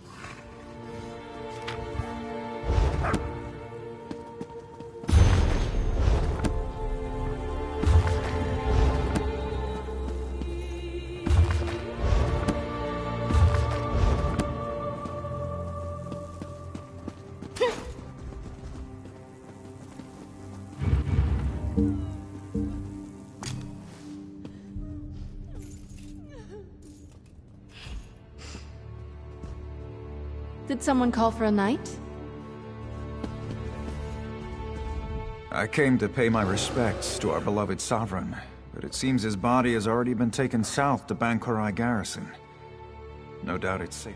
Did someone call for a night? I came to pay my respects to our beloved sovereign, but it seems his body has already been taken south to Banquerai Garrison. No doubt it's safe.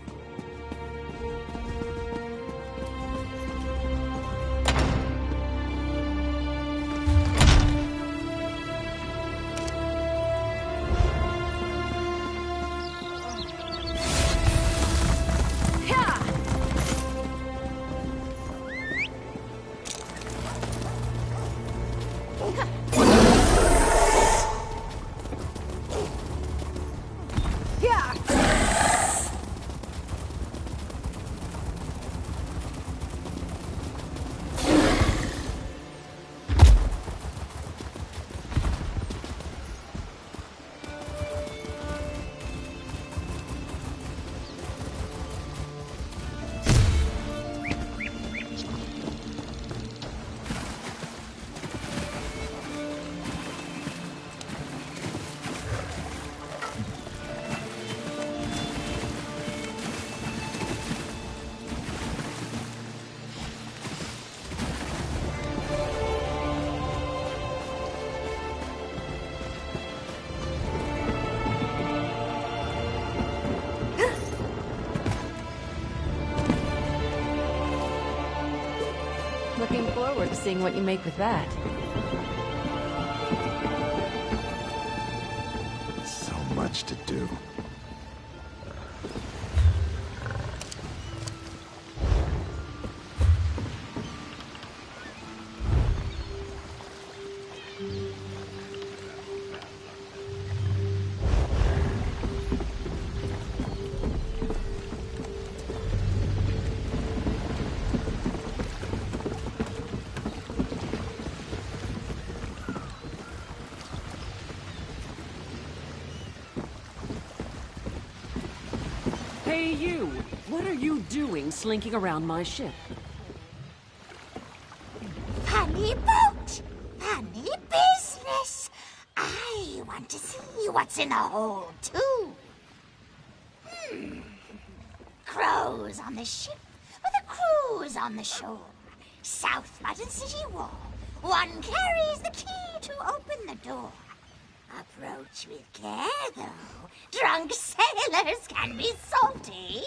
forward to seeing what you make with that. So much to do. Hey, you! What are you doing slinking around my ship? Funny boat! Funny business! I want to see what's in the hold, too. Crows on the ship, with the crews on the shore. South Button City Wall. One carries the key to open the door. Approach with care, though. Drunk sailors can be salty.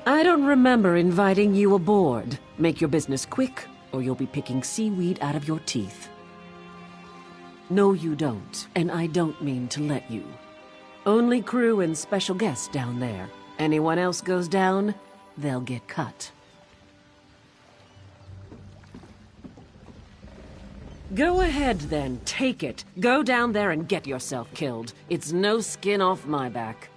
I don't remember inviting you aboard. Make your business quick, or you'll be picking seaweed out of your teeth. No, you don't, and I don't mean to let you. Only crew and special guests down there. Anyone else goes down, they'll get cut. Go ahead then, take it. Go down there and get yourself killed. It's no skin off my back.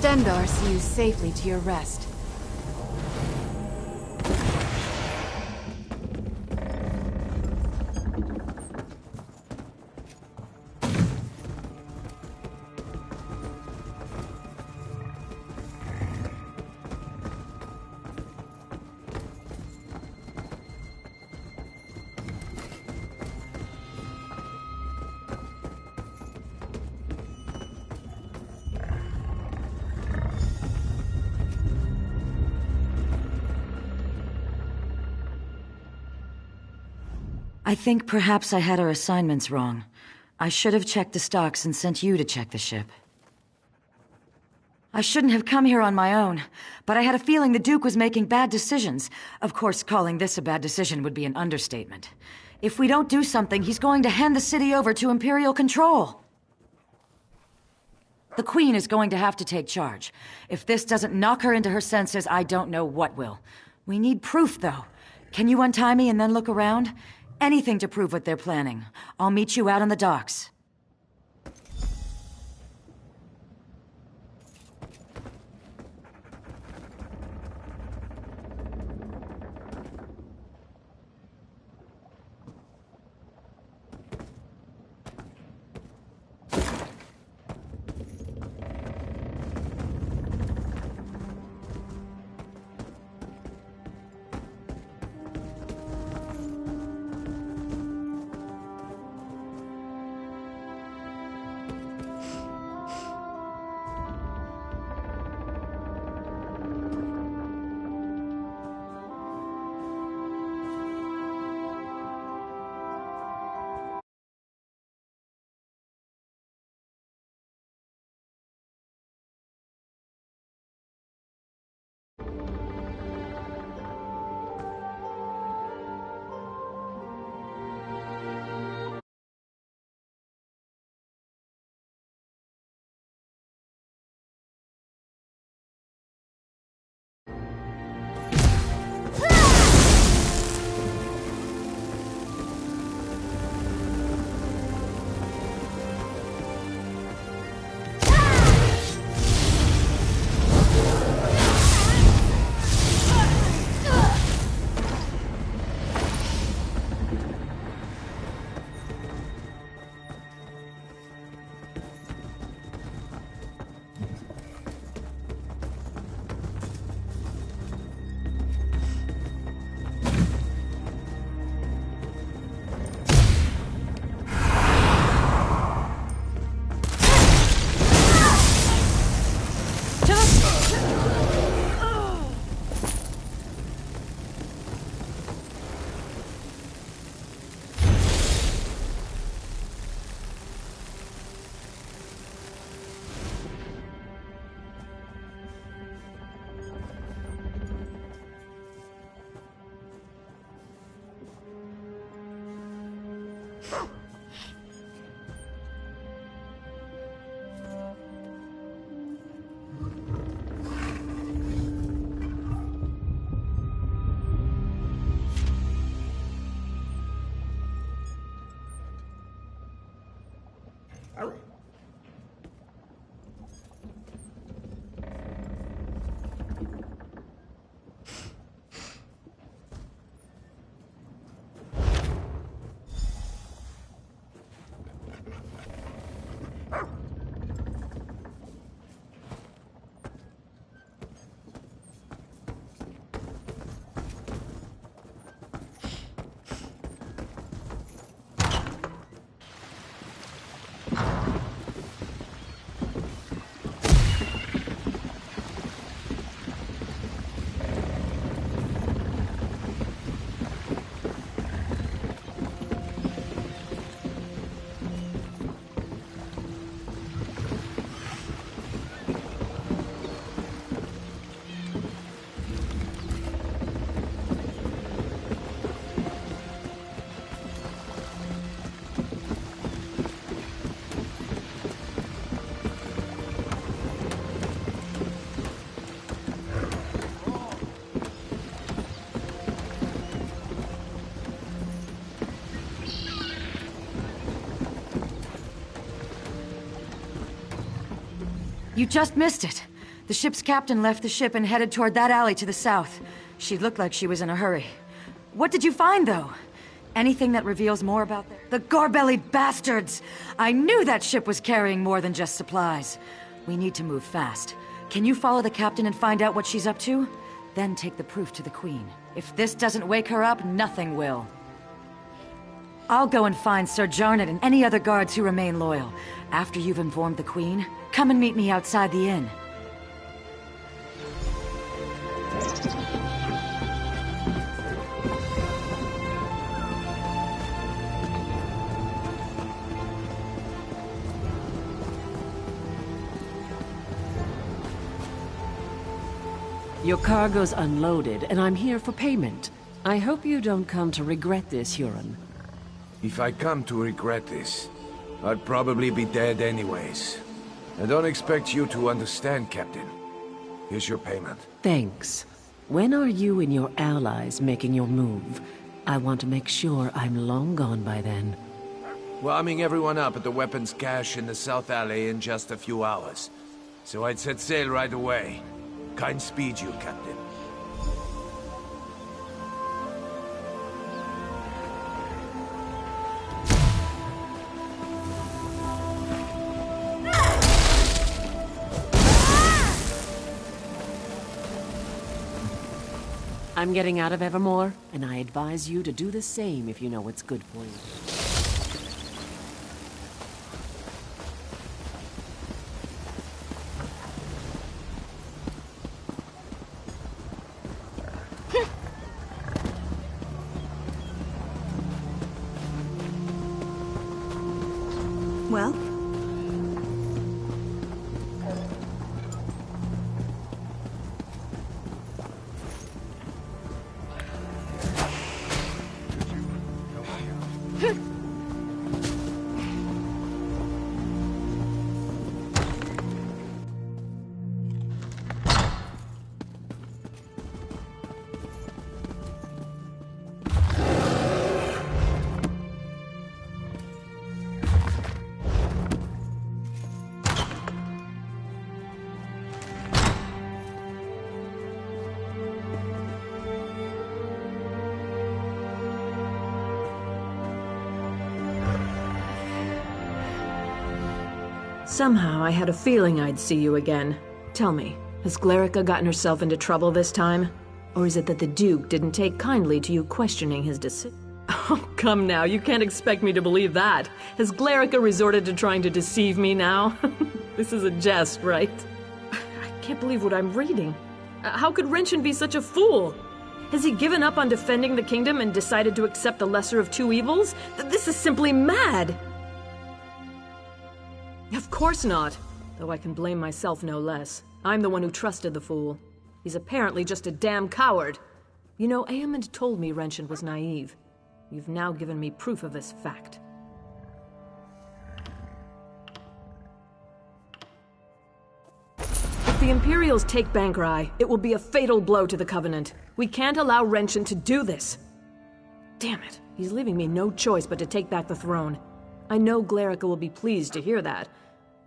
Stendarr see you safely to your rest. I think perhaps I had our assignments wrong. I should have checked the stocks and sent you to check the ship. I shouldn't have come here on my own, but I had a feeling the Duke was making bad decisions. Of course, calling this a bad decision would be an understatement. If we don't do something, he's going to hand the city over to Imperial control. The Queen is going to have to take charge. If this doesn't knock her into her senses, I don't know what will. We need proof, though. Can you untie me and then look around? Anything to prove what they're planning. I'll meet you out on the docks. You just missed it. The ship's captain left the ship and headed toward that alley to the south. She looked like she was in a hurry. What did you find, though? Anything that reveals more about the Garbelly bastards! I knew that ship was carrying more than just supplies. We need to move fast. Can you follow the captain and find out what she's up to? Then take the proof to the Queen. If this doesn't wake her up, nothing will. I'll go and find Sir Jarnet and any other guards who remain loyal. After you've informed the Queen, come and meet me outside the inn. Your cargo's unloaded, and I'm here for payment. I hope you don't come to regret this, Huron. If I come to regret this, I'd probably be dead anyways. I don't expect you to understand, Captain. Here's your payment. Thanks. When are you and your allies making your move? I want to make sure I'm long gone by then. We're arming everyone up at the weapons cache in the South Alley in just a few hours. So I'd set sail right away. Kind speed you, Captain. I'm getting out of Evermore, and I advise you to do the same if you know what's good for you. Well? Somehow I had a feeling I'd see you again. Tell me, has Glerica gotten herself into trouble this time? Or is it that the Duke didn't take kindly to you questioning his decision? Oh, come now, you can't expect me to believe that. Has Glerica resorted to trying to deceive me now? This is a jest, right? I can't believe what I'm reading. How could Renshin be such a fool? Has he given up on defending the kingdom and decided to accept the lesser of two evils? This is simply mad! Of course not. Though I can blame myself no less. I'm the one who trusted the fool. He's apparently just a damn coward. You know, Aemond told me Renshin was naive. You've now given me proof of this fact. If the Imperials take Bankerai, it will be a fatal blow to the Covenant. We can't allow Renshin to do this. Damn it. He's leaving me no choice but to take back the throne. I know Glerica will be pleased to hear that.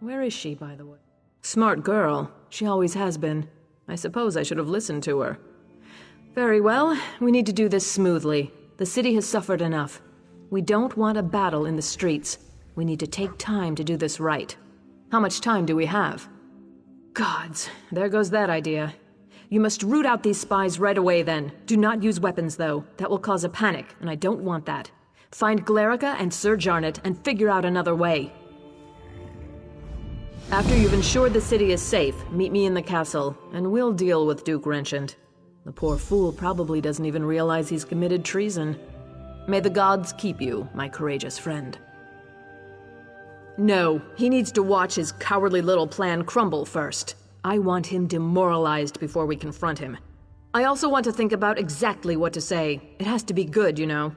Where is she, by the way? Smart girl. She always has been. I suppose I should have listened to her. Very well. We need to do this smoothly. The city has suffered enough. We don't want a battle in the streets. We need to take time to do this right. How much time do we have? Gods, there goes that idea. You must root out these spies right away then. Do not use weapons, though. That will cause a panic, and I don't want that. Find Glerica and Sir Jarnet and figure out another way. After you've ensured the city is safe, meet me in the castle, and we'll deal with Duke Renshin. The poor fool probably doesn't even realize he's committed treason. May the gods keep you, my courageous friend. No, he needs to watch his cowardly little plan crumble first. I want him demoralized before we confront him. I also want to think about exactly what to say. It has to be good, you know.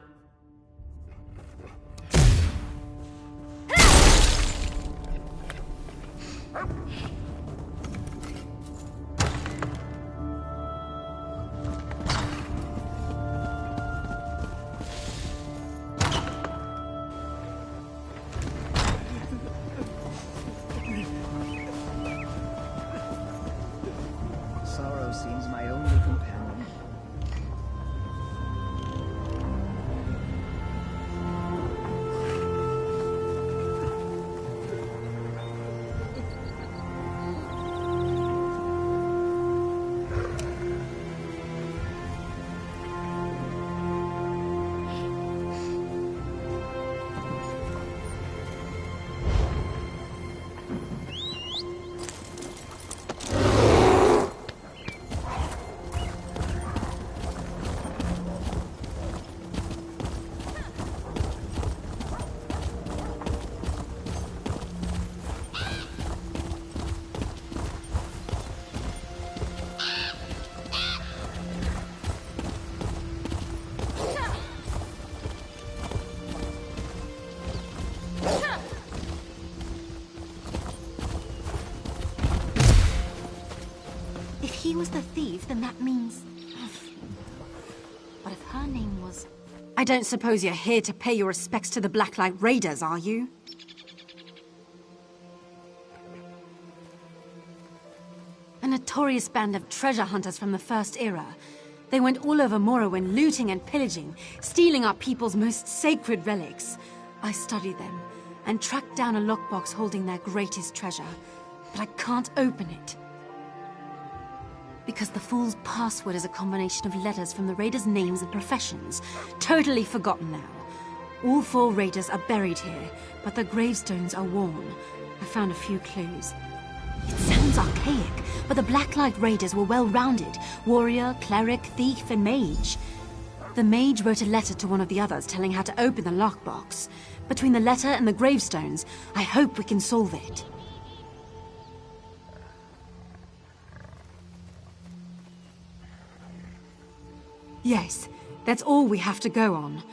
thief, then that means... But if her name was... I don't suppose you're here to pay your respects to the Blacklight Raiders, are you? A notorious band of treasure hunters from the First Era. They went all over Morrowind, looting and pillaging, stealing our people's most sacred relics. I studied them, and tracked down a lockbox holding their greatest treasure. But I can't open it. Because the fool's password is a combination of letters from the raiders' names and professions. Totally forgotten now. All 4 raiders are buried here, but the gravestones are worn. I found a few clues. It sounds archaic, but the Blacklight Raiders were well-rounded. Warrior, cleric, thief, and mage. The mage wrote a letter to one of the others telling how to open the lockbox. Between the letter and the gravestones, I hope we can solve it. Yes, that's all we have to go on.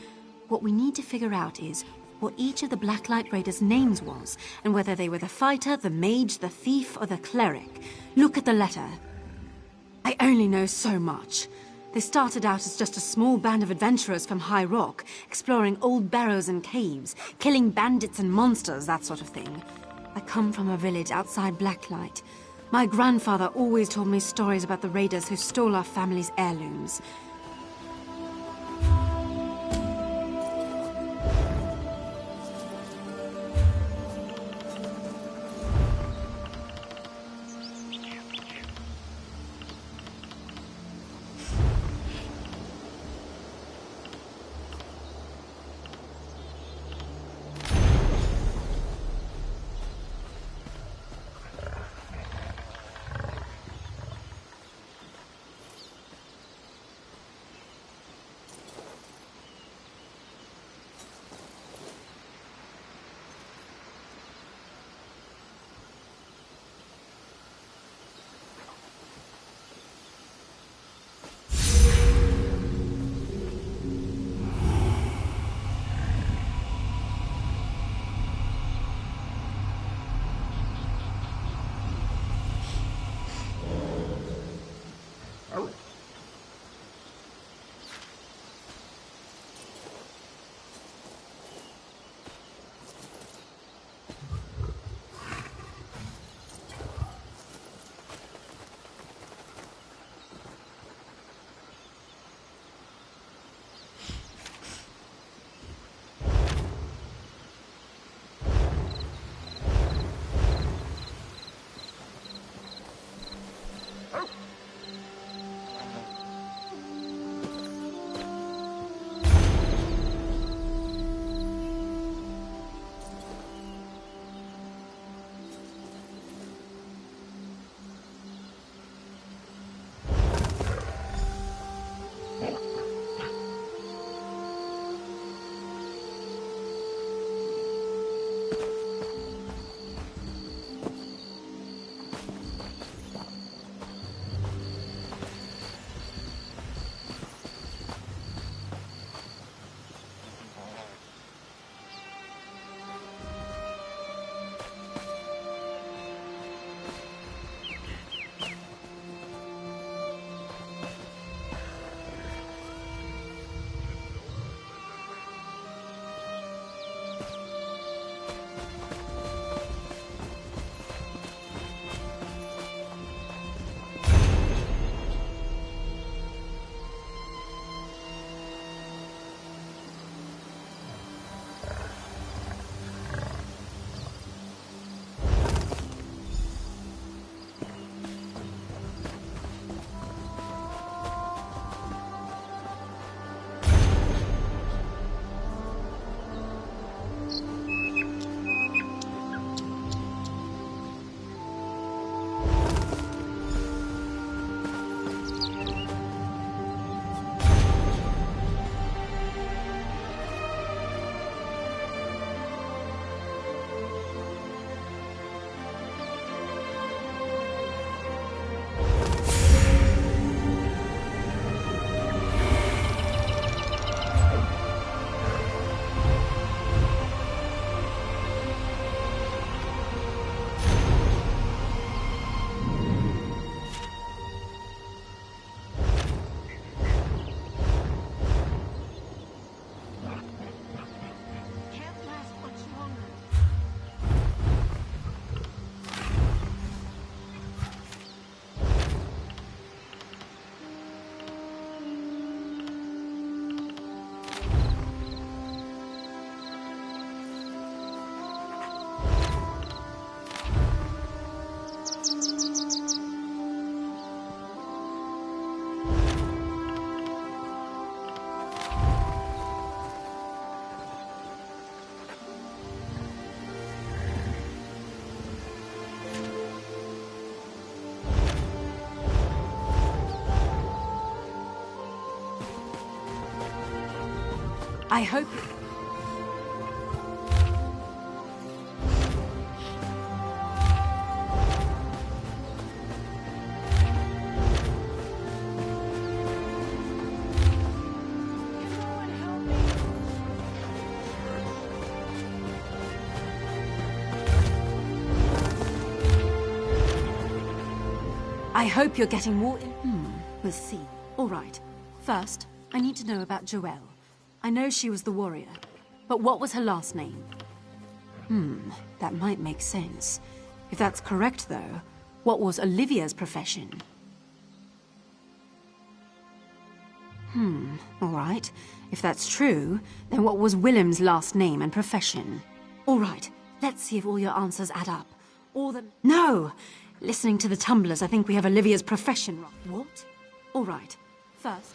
What we need to figure out is what each of the Blacklight Raiders' names was, and whether they were the fighter, the mage, the thief, or the cleric. Look at the letter. I only know so much. They started out as just a small band of adventurers from High Rock, exploring old barrows and caves, killing bandits and monsters, that sort of thing. I come from a village outside Blacklight. My grandfather always told me stories about the raiders who stole our family's heirlooms. I hope... I hope you're getting more we'll see. All right. First, I need to know about Joelle. I know she was the warrior, but what was her last name? That might make sense. If that's correct, though, what was Olivia's profession? All right. If that's true, then what was Willem's last name and profession? All right. Let's see if all your answers add up. Or the... No! Listening to the tumblers, I think we have Olivia's profession wrong. What? All right. First...